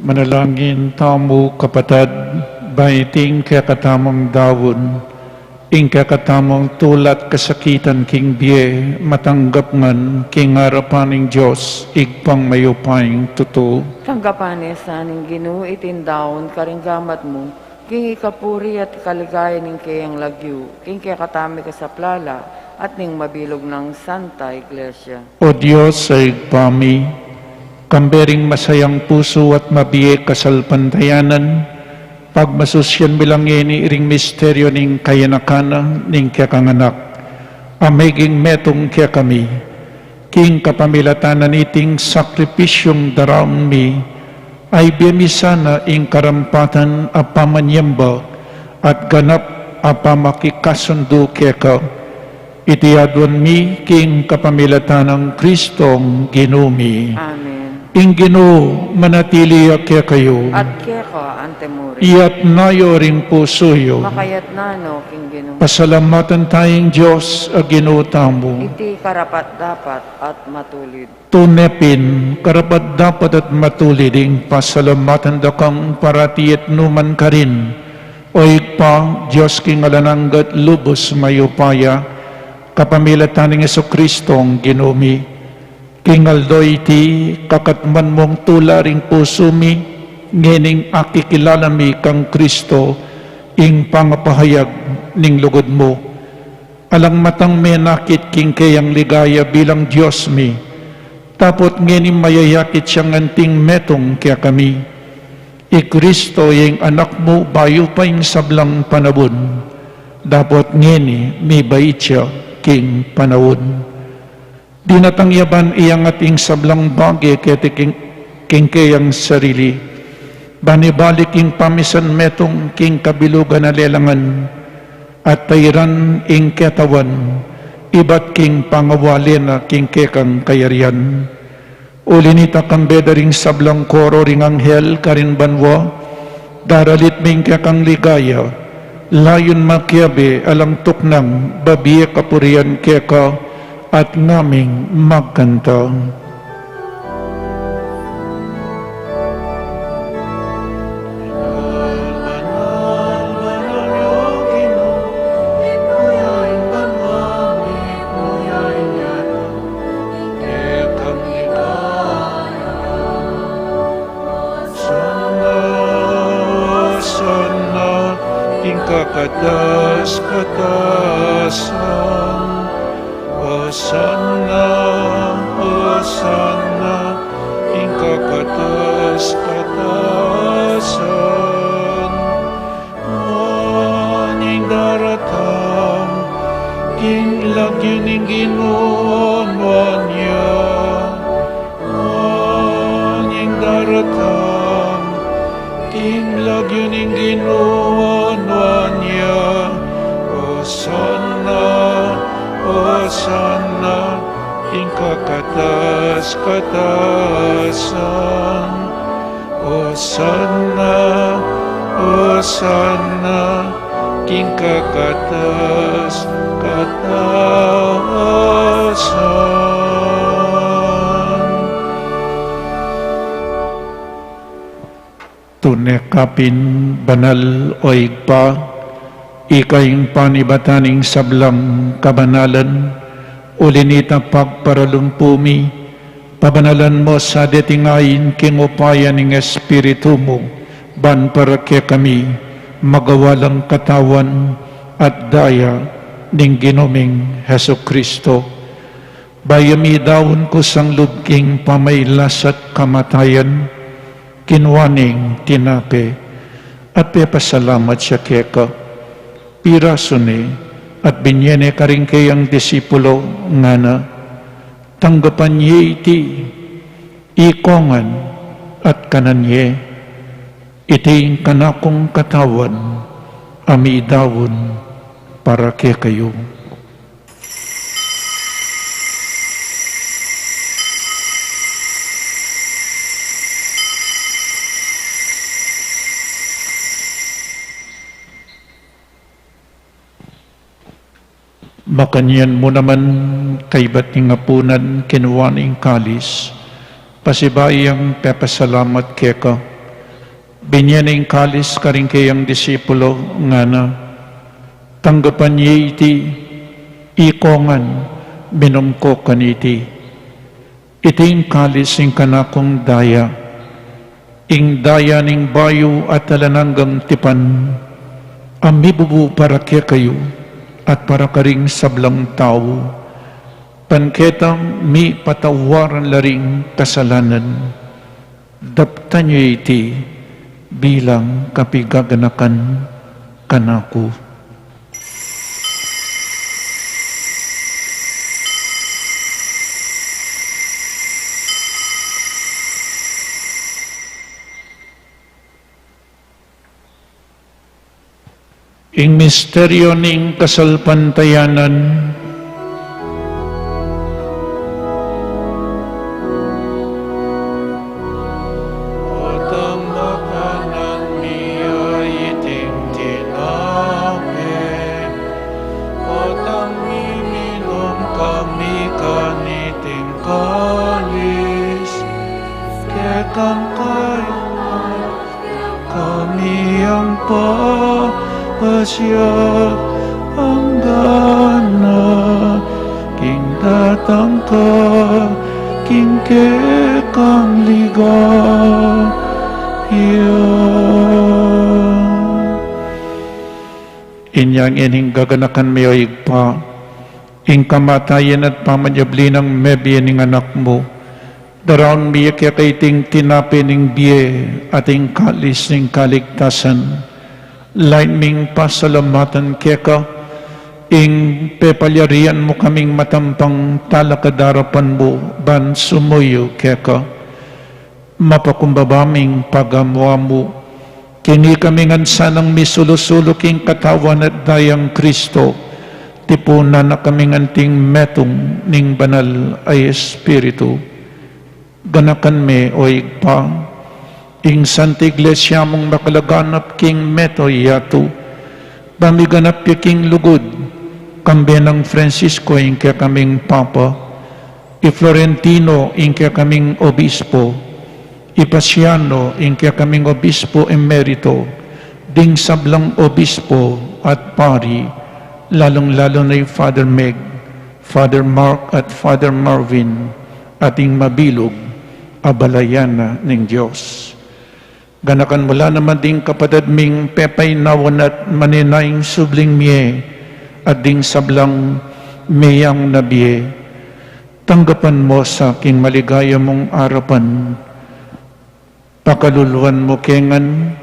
Manalangin tamu kapatid, baiting kaya katamang dawon, ing kaya katamang tulat kasakitan king biye, matanggap ngan king harapaning Diyos, igpang mayupaying totoo. Tanggapan sa ning Ginoo itindaon karinggamat mo, king ikapuri at kaligaya ning kayang lagyu, king kaya katami ka sa plala, at ning mabilog ng Santa Iglesia. O Diyos sa igpami, kambering masayang puso at mabiye kasalpantayanan, pagmasusyan bilang ini iring misteryo ning kayanakana ning kaya kanganak, amiging metong kaya kami, king kapamilatanan iting sakripisyong daraon mi, ay biyamisana ing karampatan apamanyamba at ganap apamakikasundo kaya ka, itiadwan mi king kapamilatanang Kristong Ginumi. Amen. Ing Ginoo manatili kaya kayo, At kaya ka, antemuri, iyat nayo ring pusoyo, makayat nano, king Ginoo, pasalamatan tayong Diyos a Ginoo tamo, iti karapat dapat at matulid. tunepin, karapat dapat at matulid ing pasalamatan da kang paratiet numan ka rin, o igpa, Diyos king alananggat lubos mayupaya, kapamilatan ng Jesucristong Ginumi, kingaldo iti kakatman mong tularing puso mi, ngening akikilala mi kang Kristo, ing pangapahayag ning lugod mo. Alang matang menakit king kayang ligaya bilang Diyos mi, tapot ngening mayayakit siyang anting metong kaya kami. Kristo yung anak mo bayo pa yung sablang panabon, dapat ngeni may bait siya king panawon. Dinatangyaban iyang ating sablang bagay kaya king kayang sarili. Banibalik ing pamisan metong king kabilugan na lelangan, at tayran ing katawan, ibat king pangawali na king kekang kayarian. Ulinita kang bedaring sablang koro ring anghel karin banwa, daralit ming kang ligaya, layon makiabe alang tuknang babiye kapurian keka at ngaming magkanta. Katas-katasan, Hosanna, Hosanna, ing kakatas-katasan. Maning daratang, king lagyan ing ginunwan niya. Maning daratang, king lagyan ing ginunwan niya. Hosanna, Hosanna, ing kakatas-katasan. Hosanna, Hosanna, ing kakatas-katasan. Tunekapin banal oig pa, ikaing panibataning sablang kabanalan, ulinita pagparalumpumi, pabanalan mo sa detingayin kingupayan ng Espiritu mo, ban para kaya kami magawalang katawan at daya ng ginoming Heso Kristo. Bayami daon ko sang lubking pamaylas at kamatayan, kinwaning tinape, at pepasalamat siya keka. Pirasone at binyene karing kayang disipulo nga na tanggapan niya iti ikongan at kananye iti kanakong katawan amiidawon para kay kayo. Makanyan mo naman kay bating apunan kinuwaning kalis, pasibayang pepasalamat keka. Binyaning kalis karing kayang disipulo nga na, tanggapan niya iti, ikongan, minumko kaniti. Iting kalis ing kanakong daya, ing daya ning bayo at talananggang tipan, amibubu para kaya kayo, at para karing sablang tao, panketang mi patawaran laring kasalanan, dapta niyo iti bilang kapigaganakan kanako. Ing misteryo ning kasalpantayanan, Otang makanan miya iting tinape, Otang miminom kami kaniting kalis, Kekang kayo kami ang pasya ang gana, king datang ka, king kekang ligaya. inyang ining gaganakan mayo igpa, ing kamatayan at pamanyabli ng mebi ning anak mo, daraon miya kaya kaiting tinapi ning biye ating kalis ning kaligtasan, lain ming pasalamatan keka, ing pepalyarian mo kaming matampang talakadarapan mo, ban sumuyo keka, mapakumbabaming pagamuha mo, kini kaming ansanang misulusulo king katawan at dayang Kristo, tipunan na kaming anting metong ning banal ay Espiritu, ganakan me o igpa, ing Santa Iglesia mong makalaganap king meto yatu, bamiganap king lugod, kambenang Francisco ing kaya kaming Papa, i Florentino ing kaya kaming Obispo, i Pasiano ing kaya kaming Obispo Emerito, ding sablang Obispo at Pari, lalong-lalo na yung Father Meg, Father Mark at Father Marvin, ating mabilog, abalayana ng Diyos. Ganakan mula naman ding kapatid ming pepay nawan at maninayng subling miye at ding sablang miyang nabiye. Tanggapan mo sa aking maligaya mong arapan. Pakaluluan mo kengan,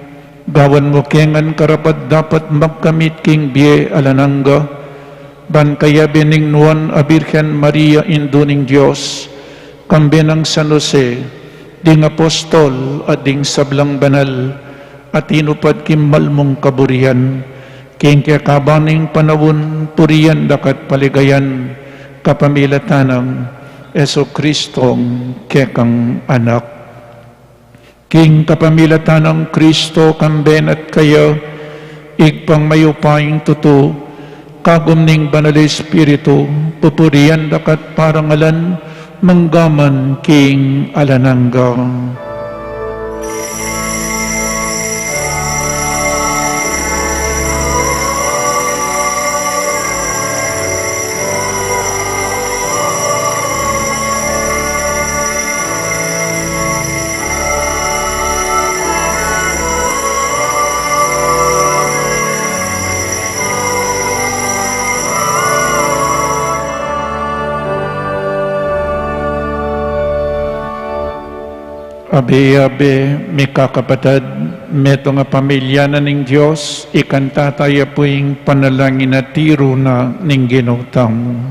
gawan mo kengan karapat dapat magkamit king biye alananga, ban kaya bining nuan a Birhen Maria induning Diyos, kambenang San Jose, ding apostol at ding sablang banal, at inupad kimal mong kaburian, king kakabaning panawon purian dakat paligayan, kapamilatanang Eso Kristong kekang anak. King kapamilatanang Kristo kamben at kayo, igpang mayupaing tuto, kagumning banal Espiritu, pupurian dakat parangalan, manggaman king alananggang. Abe-abe, may kakapatid, meto nga pamilya na ning Diyos, ikanta tayo po'ing panalangin na tiro na ning ginutang.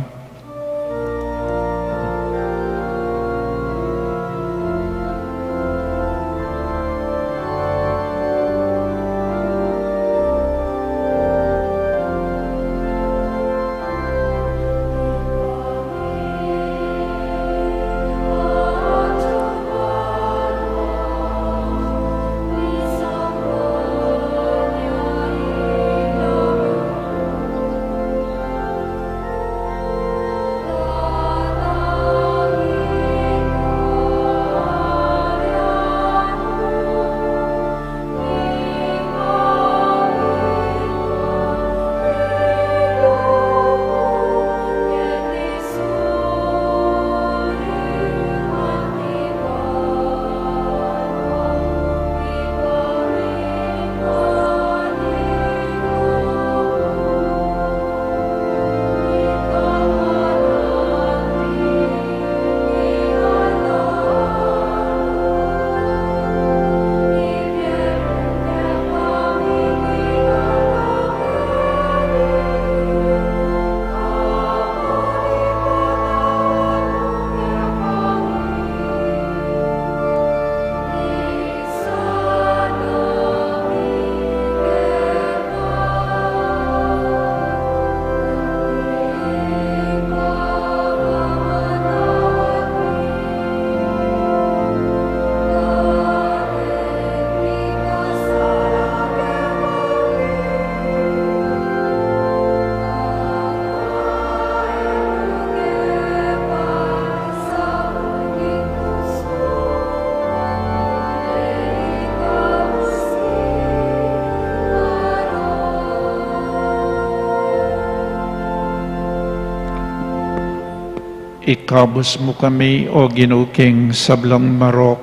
Ikabos mo kami, O Ginuking sablang marok,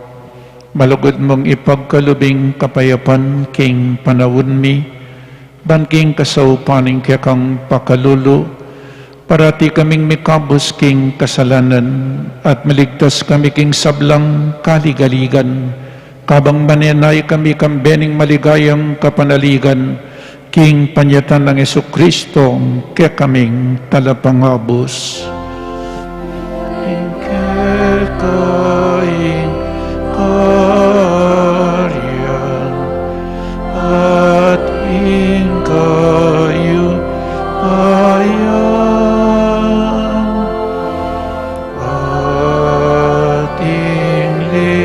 malugod mong ipagkalubing kapayapan king panawon mi, ban king kasaupaning kaya kang pakalulu, parati kaming mikabos king kasalanan, at maligtas kami king sablang kaligaligan, kabang manenay kami kambening maligayang kapanaligan, king panyatan ng Jesucristo, kaya kaming talapangabos. Kaing karyan at ingkayu ayan at inglikaya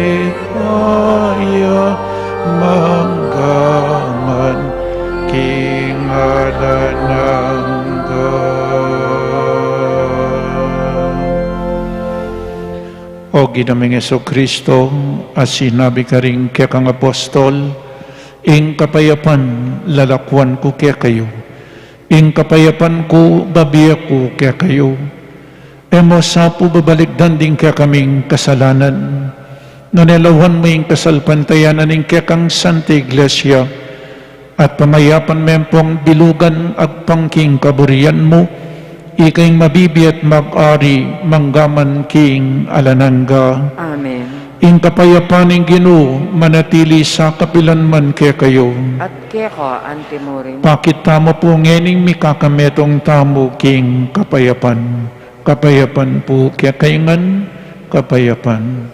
ngalan ng O ginaming Kristo, as sinabi ka rin kaya kang apostol, ing kapayapan lalakwan ko kaya kayo, ing kapayapan ko babiya ko kaya kayo, emo sa po babaligdan din kaya kaming kasalanan, nanelawan mo yung kasalpantayanan ing kaya kang Santa Iglesia, at pamayapan mempong bilugan at pangking kaburian mo, ikay mabibiyat mag-ari manggaman king alananga. Amen. Ing kapayapan ng Ginoo manatili sa kapilanman kaya kayo. At keko antimurin. Pakita mo po ngening mikakametong tamo king kapayapan. Kapayapan po kaya kayangan, kapayapan.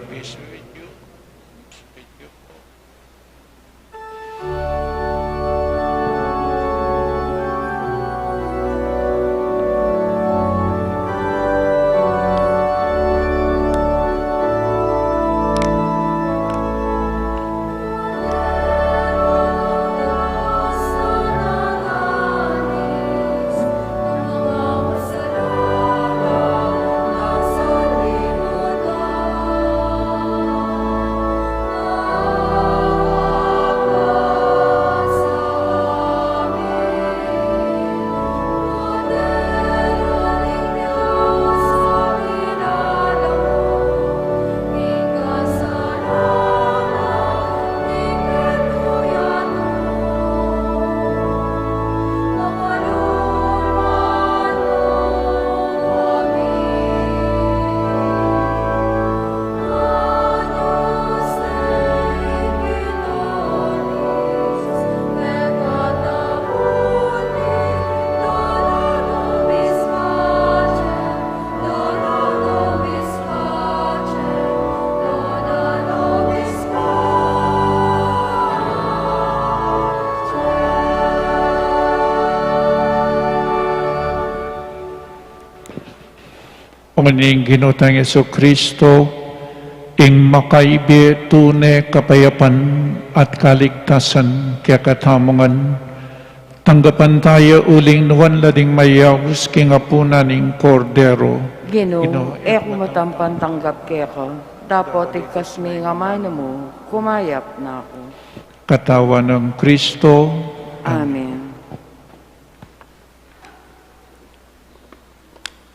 Umaning ginutang Yesu Kristo, ing makaibi tune kapayapan at kaligtasan kaya katamongan, tanggapan tayo uling nuwan lading mayawis king apunan ing kordero. Ginoo, kumatampan tanggap keko. Dapat ikas mi nga mano mo, kumayap na ako. Katawan ng Kristo. Amen.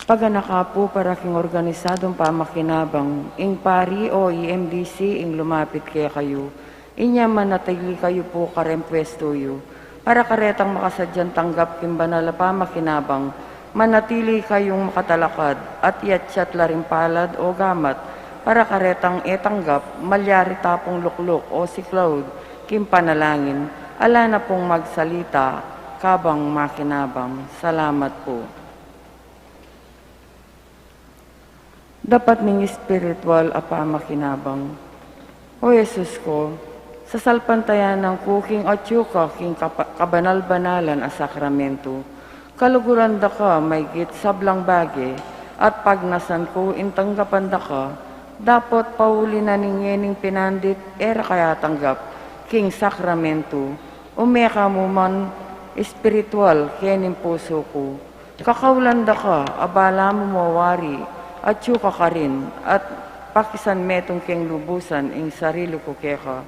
Paganakapo para king organisadong pamakinabang, ing pari o EMDC ing lumapit kaya kayo, inya manatili kayo po karempwesto yu, para karetang makasadyan tanggap king banala pamakinabang, manatili kayong makatalakad at yatsat larimpalad o gamat, para karetang etanggap, malyari tapong lukluk o si Cloud, king panalangin, ala na pong magsalita, kabang makinabang. Salamat po. Dapat ning spiritual apamakinabang. O Jesus ko, sa salpantayan ng kuking at yuka king kabanal-banalan a sakramento, kaluguran da ka may git sablang bagi, at pagnasan ko intanggapan da ka, dapat pauli na ningening pinandit era kaya tanggap king sakramento, umeka mo man spiritual kening puso ko. Kakaulan da ka, abala mo mawari, at yuka ka rin, at pakisan metong keng lubusan ing sarilo ko keka,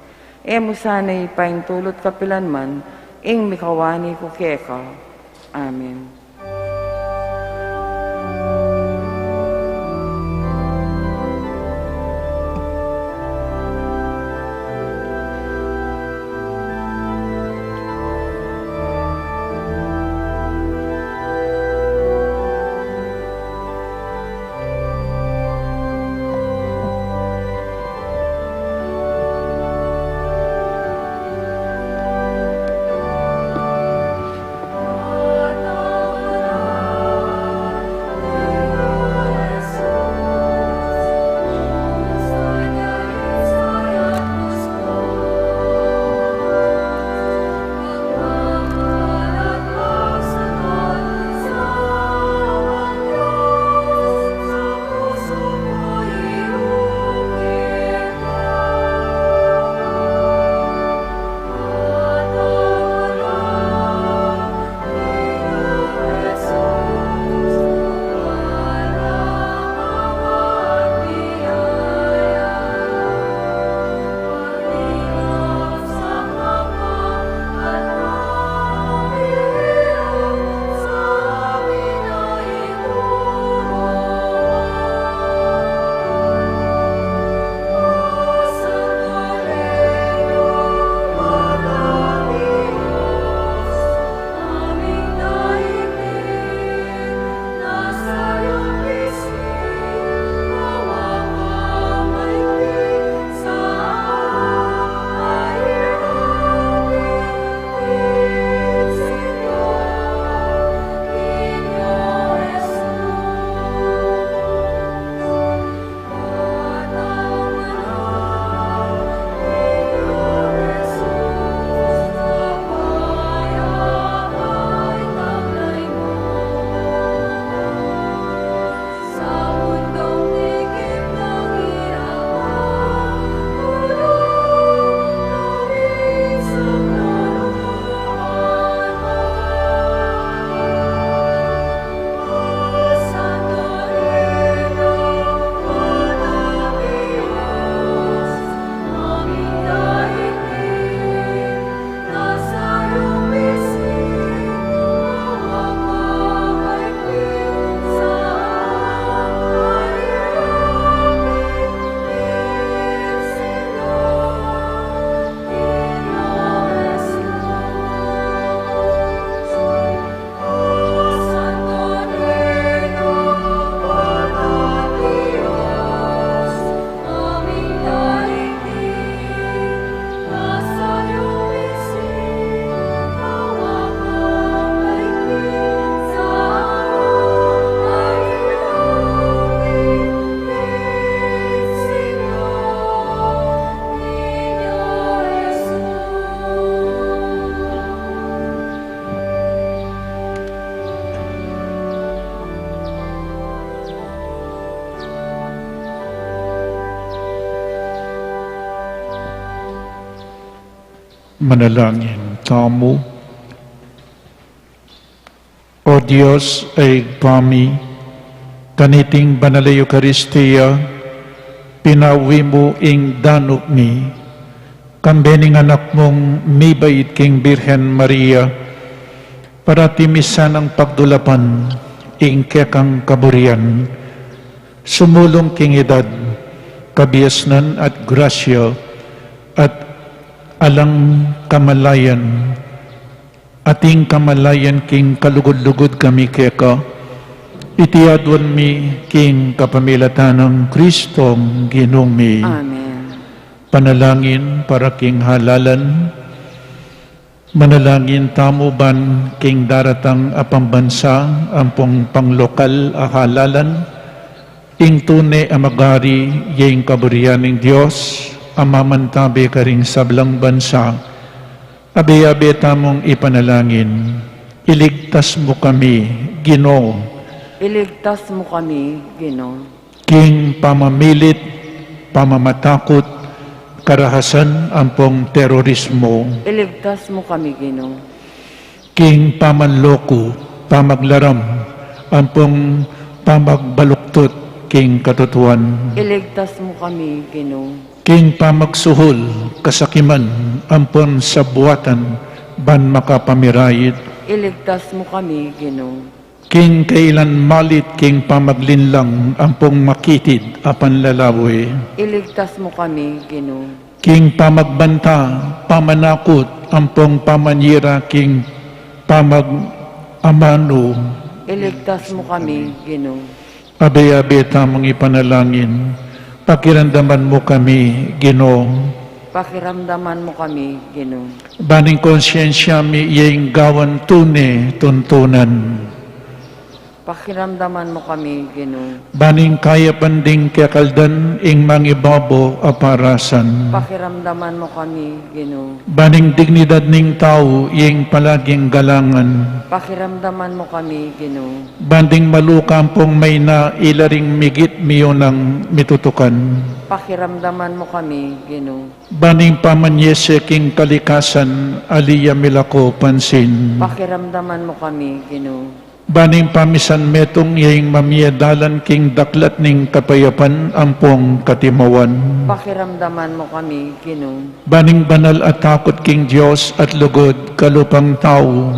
mo sana'y paintulot kapilan man, ing mikawani ko keka. Amen. Manalangin tamu. O Diyos ay pami, kaniting banal na Eucharistia, pinawi mo ing danok mi, kambening anak mong mibait king Birhen Maria, para timisan ang pagdulapan ing kekang kaburian, sumulong king edad, kabiasnan at grasya, at alang kamalayan, ating kamalayan king kalugod-lugod kami keka, itiadwan mi king kapamilatan ng Kristong Ginumi. Amen. Panalangin para king halalan, manalangin tamuban king daratang apambansa ampong panglokal a halalan, ing tune amagari yeng kaburian ng Diyos, amamantabi karing sablang bansa, abe-abe tamong ipanalangin, iligtas mo kami, Ginoo, Iligtas mo kami, Ginoo. king pamamilit, pamamatakot, karahasan ampong terorismo, Iligtas mo kami, Ginoo. king pamanloko, pamaglaram, ampong pamagbaluktot, king katutuan, Iligtas mo kami, Ginoo. king pamagsuhol, kasakiman, ampon sa buwatan, ban makapamirayit, Iligtas mo kami, Ginoo. king kailan malit, king pamaglinlang, ampong makitid, apan lalawi, Iligtas mo kami, Ginoo. king pamagbanta, pamanakot, ampong pamanyira, king pamag-amano, Iligtas mo kami, Ginoo. abe-abe tamang ipanalangin, pakiramdaman mo kami, Ginoo, Pakiramdaman mo kami, Ginoo. baning konsyensya mi iyeng gawan tune, tuntunan, Pakiramdaman mo kami, Ginoo. baning kaya panding kakaldan ing mangibabo aparasan, Pakiramdaman mo kami, Ginoo. baning dignidad ning tao iyeng palaging galangan, Pakiramdaman mo kami, Ginoo. banding malukampong may na ilaring migit miyonang mitutukan, Pakiramdaman mo kami, Ginoo. baning pamanyese king kalikasan aliya milako pansin, Pakiramdaman mo kami, Ginoo. baning pamisan metong iyeng mamiyadalan king daklat ning kapayapan ampong katimawan, Pakiramdaman mo kami, Ginoo. baning banal at takot king Diyos at lugod kalupang tao,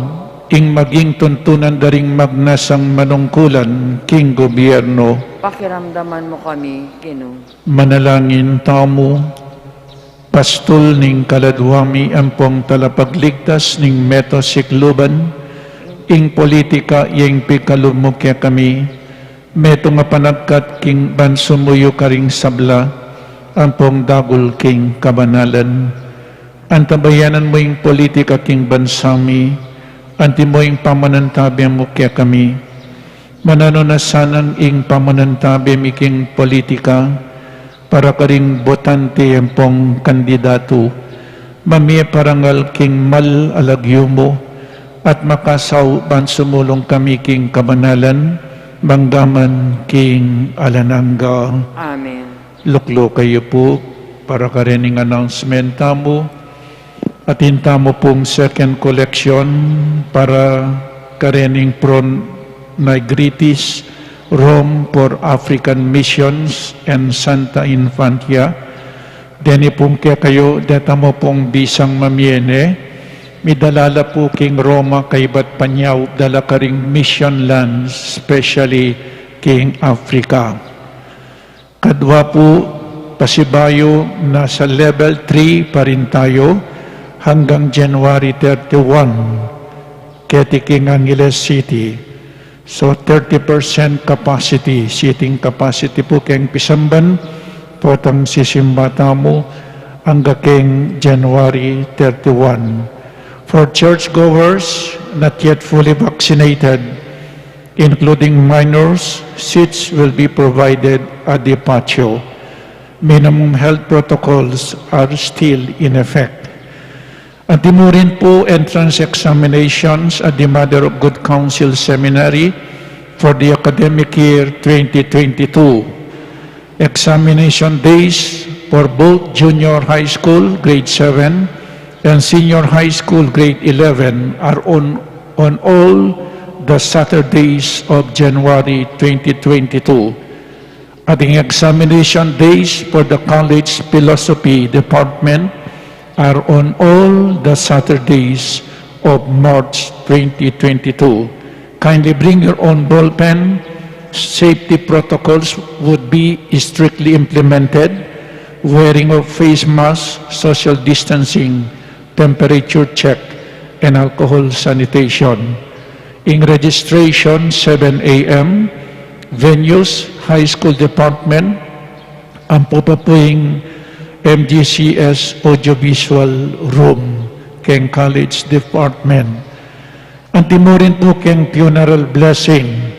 ing maging tuntunan daring magnasang manungkulan king gobyerno, Pakiramdaman mo kami, Ginoo. manalangin tamo, pastol ning kaladwami ampong talapagligtas ning meto sikluban, ing politika yeng pikalumukya kami, meto nga panagkat king bansumuyo karing sabla, ampong dagul king kabanalan, antabayanan mo ing politika king bansami, anti mo ing pamanantabi ang mukya kami, mananonasanan ing pamanantabi mi king politika, para karing botante ampong kandidato, mamiya parangal king mal alagyo mo, at makasaw ban sumulong kami king kabanalan, banggaman king alanangga. Amen. Luklo kayo po para karining announcement tamo. Atin tamo pong second collection para karining Pro Nigritis, Rome for African Missions and Santa Infantia. Deni pong kaya kayo, deta mo pong bisang mamiene, midalala po king Roma kay Bat Panyaw, dala ka ring mission lands, especially king Africa. Kadwa po, pasibayo, nasa level 3 pa rin tayo hanggang January 31, keti king Angeles City. So 30% capacity, seating capacity po king Pisamban, potang sisimbata mo hanggang king January 31. For churchgoers not yet fully vaccinated, including minors, seats will be provided at the patio. Minimum health protocols are still in effect. At mo rin po entrance examinations at the Mother of Good Counsel Seminary for the academic year 2022. Examination days for both junior high school, grade 7, and senior high school grade 11 are on all the Saturdays of January 2022. Ating examination days for the college philosophy department are on all the Saturdays of March 2022. Kindly bring your own ball pen. Safety protocols would be strictly implemented. Wearing of face masks, social distancing, temperature check, and alcohol sanitation. In registration, 7 a.m. Venues, high school department, ang pupapuing MGCS Audiovisual Room, keng college department. Ang timurin po keng funeral blessing.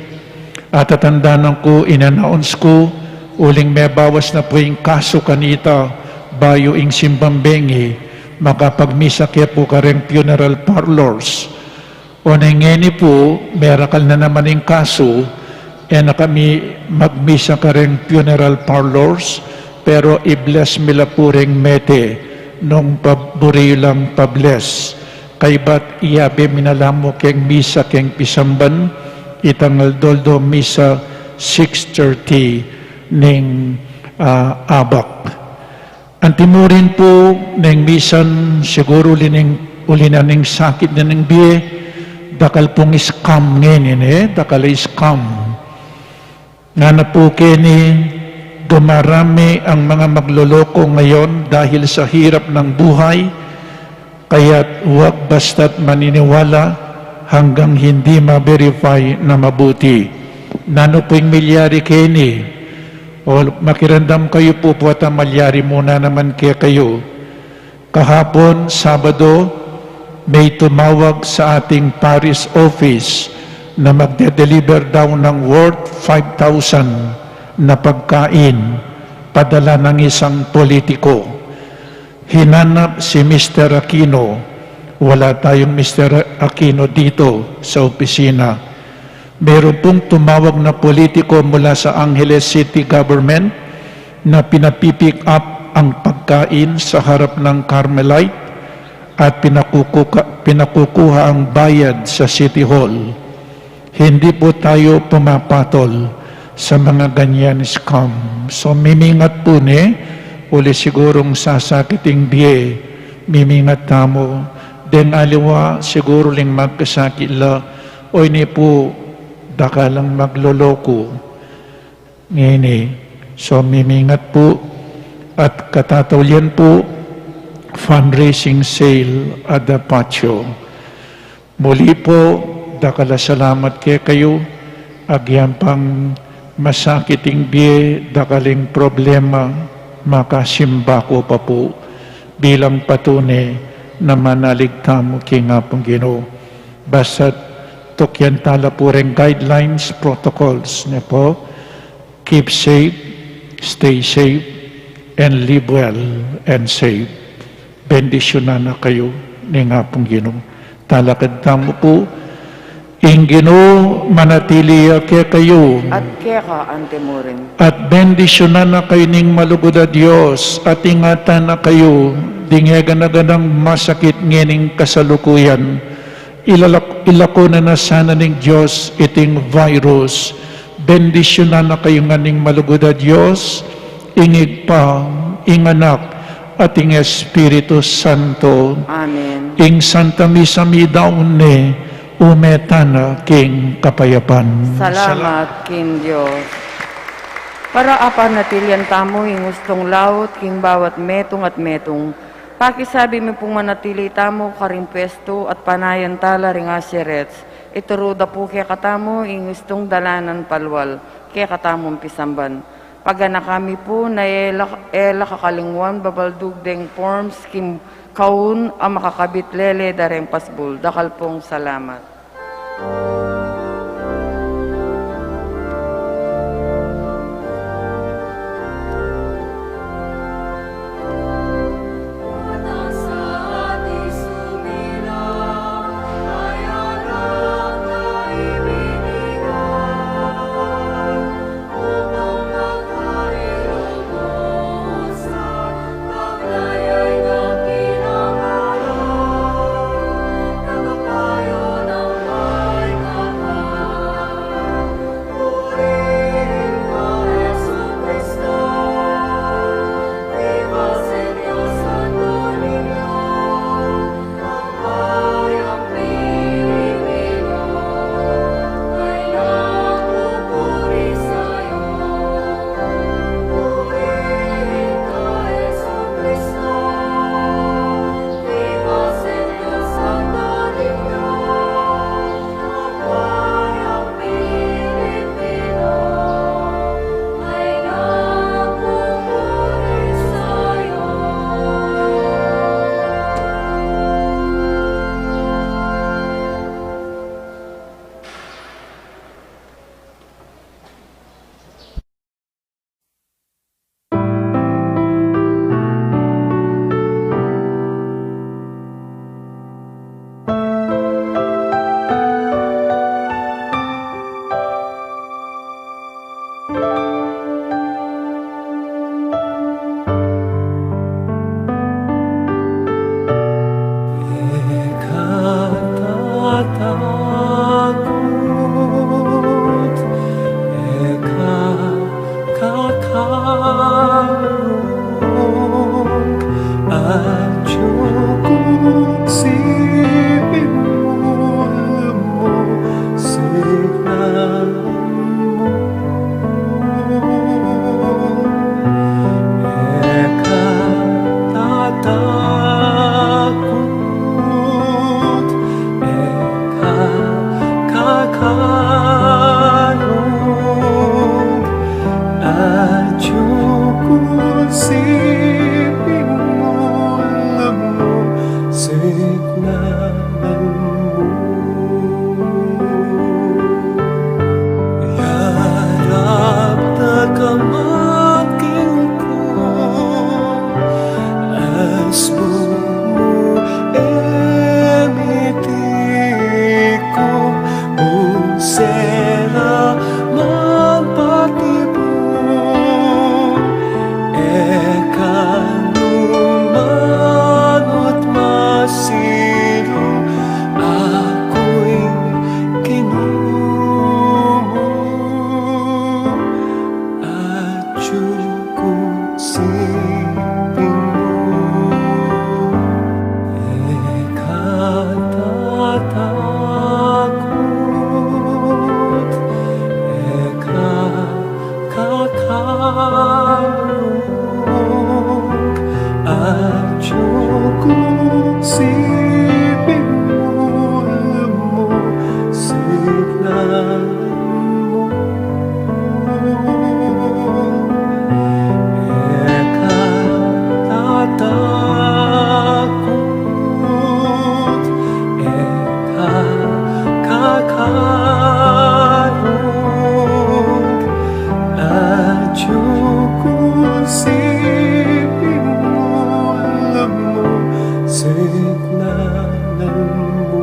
At tatandaan ko, in-announce ko, uling may bawas na po yung kaso kanita, bayo ing simbambengi, makapagmisa kaya po ka rin funeral parlors. O nangeni po, merakal na naman yung kaso, na kami magmisa ka rin funeral parlors, pero i-bless mila po rin mete, nung paburi lang pabless. Kay ba't iyabe minalamo keng misa keng pisamban, itangal doldo misa 6:30 ning abak. Antimurin po ng misan siguro ulina ning sakit na ning biye, dakal pong scam ngayon dakal scam. Nga na po kini, dumarami ang mga magloloko ngayon dahil sa hirap ng buhay, kaya't huwag basta't maniniwala hanggang hindi ma-verify na mabuti. Nano po yung milyari kini, o makirandam kayo po po at malyari muna naman kaya kayo. Kahapon, Sabado, may tumawag sa ating parish office na magde-deliver daw ng worth 5,000 na pagkain, padala ng isang politiko. Hinanap si Mr. Aquino. Wala tayong Mr. Aquino dito sa opisina. Meron pong tumawag na politiko mula sa Angeles City Government na pinapipick up ang pagkain sa harap ng Carmelite at pinakukuha ang bayad sa City Hall. Hindi po tayo pumapatol sa mga ganyan scam. So mimingat po uli sigurong sasakiting biye, mimingat tamo, den aliwa siguro ling magkasakit la, o ini po dakalang magloloko. Ngini, so mimingat po at katatawlian po fundraising sale at the patio. Muli po, dakala salamat kaya kayo, agyan pang masakiting biye, dakaling problema, makasimba ko pa po bilang patune na manaligta mo kinga pong Ginoo. Basta't tukyan tala po rin guidelines, protocols niya po. Keep safe, stay safe, and live well and safe. Bendisyonan na kayo ni nga pong Ginoo. Talakad tamo po, ing Ginoo manatili kaya kayo. At kaya ka, antemurin. At bendisyonan na kayo ning malugod na Diyos at ingatan na kayo dingegan-aganang masakit ngening kasalukuyan. Ilako na sana ning Diyos iting virus. Bendisyonan na kayo nga ning malugod na Diyos, ingig pa, inganak, at ing Espiritu Santo. Amen. Ing Santa Misa mi daon umetana king kapayapan. Salamat kin Diyos. Para apanatilian tamo yung gustong laot king bawat metong at metong. Pakisabi mi pong manatili tamo karing pwesto at panayan tala ring asirets. Ituruda po kaya katamo yung gustong dalanan palwal kaya katamong pisamban. Pagana kami po na ela kakalingwan babaldug deng forms kim kaun ang makakabit lele dareng pasbul. Dakal pong salamat. kakarong at yung siping mo signalan mo. Yarap na kamaking ko as bumo emiti ko kung sera magpatibong kanumanot masilong ako'y kinumo at yung siping mo ekatatakot ekakakarong at yung siping mo signalan mo. Ekatatakot ekakakarong at yung siping mo signalan mo.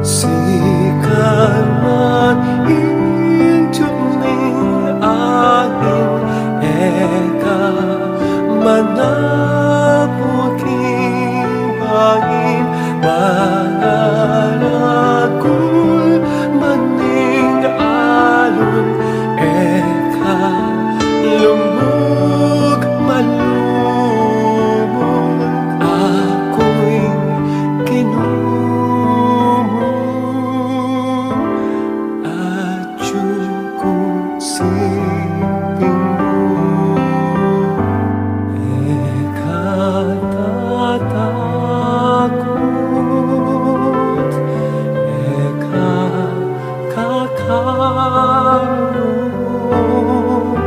Sikan man intuning aking eka manapuking bangin mangaragul maning alon eka lumug malumog ako'y kinumo at yung siping mo ekatatakot ekakakarong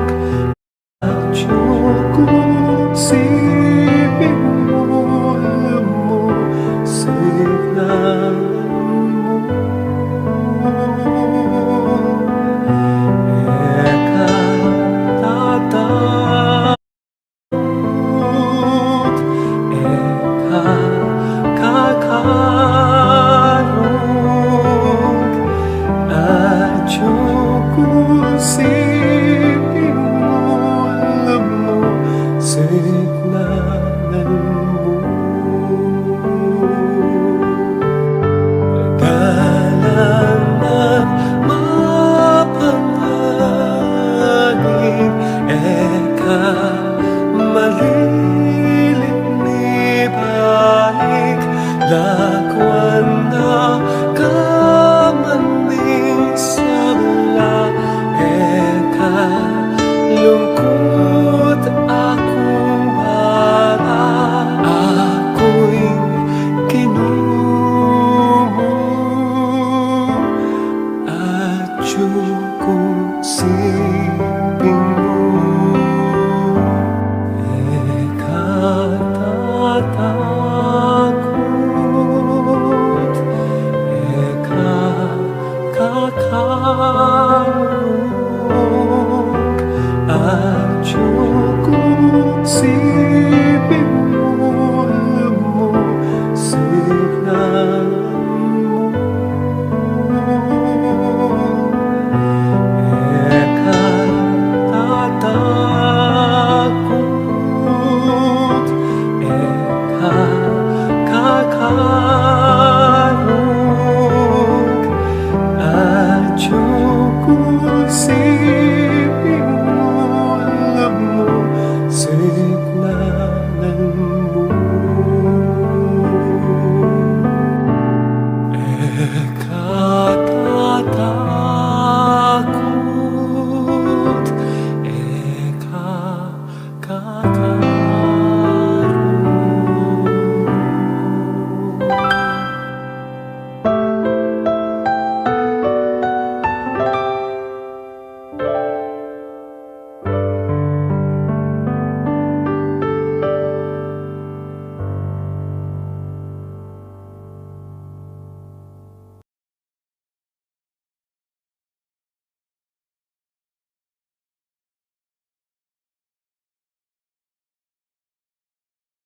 at yung siping mo signalan mo. Ekatatakot ekakakarong at yung siping mo signalan mo. Galang at mapanganib eka malilit ni balik lako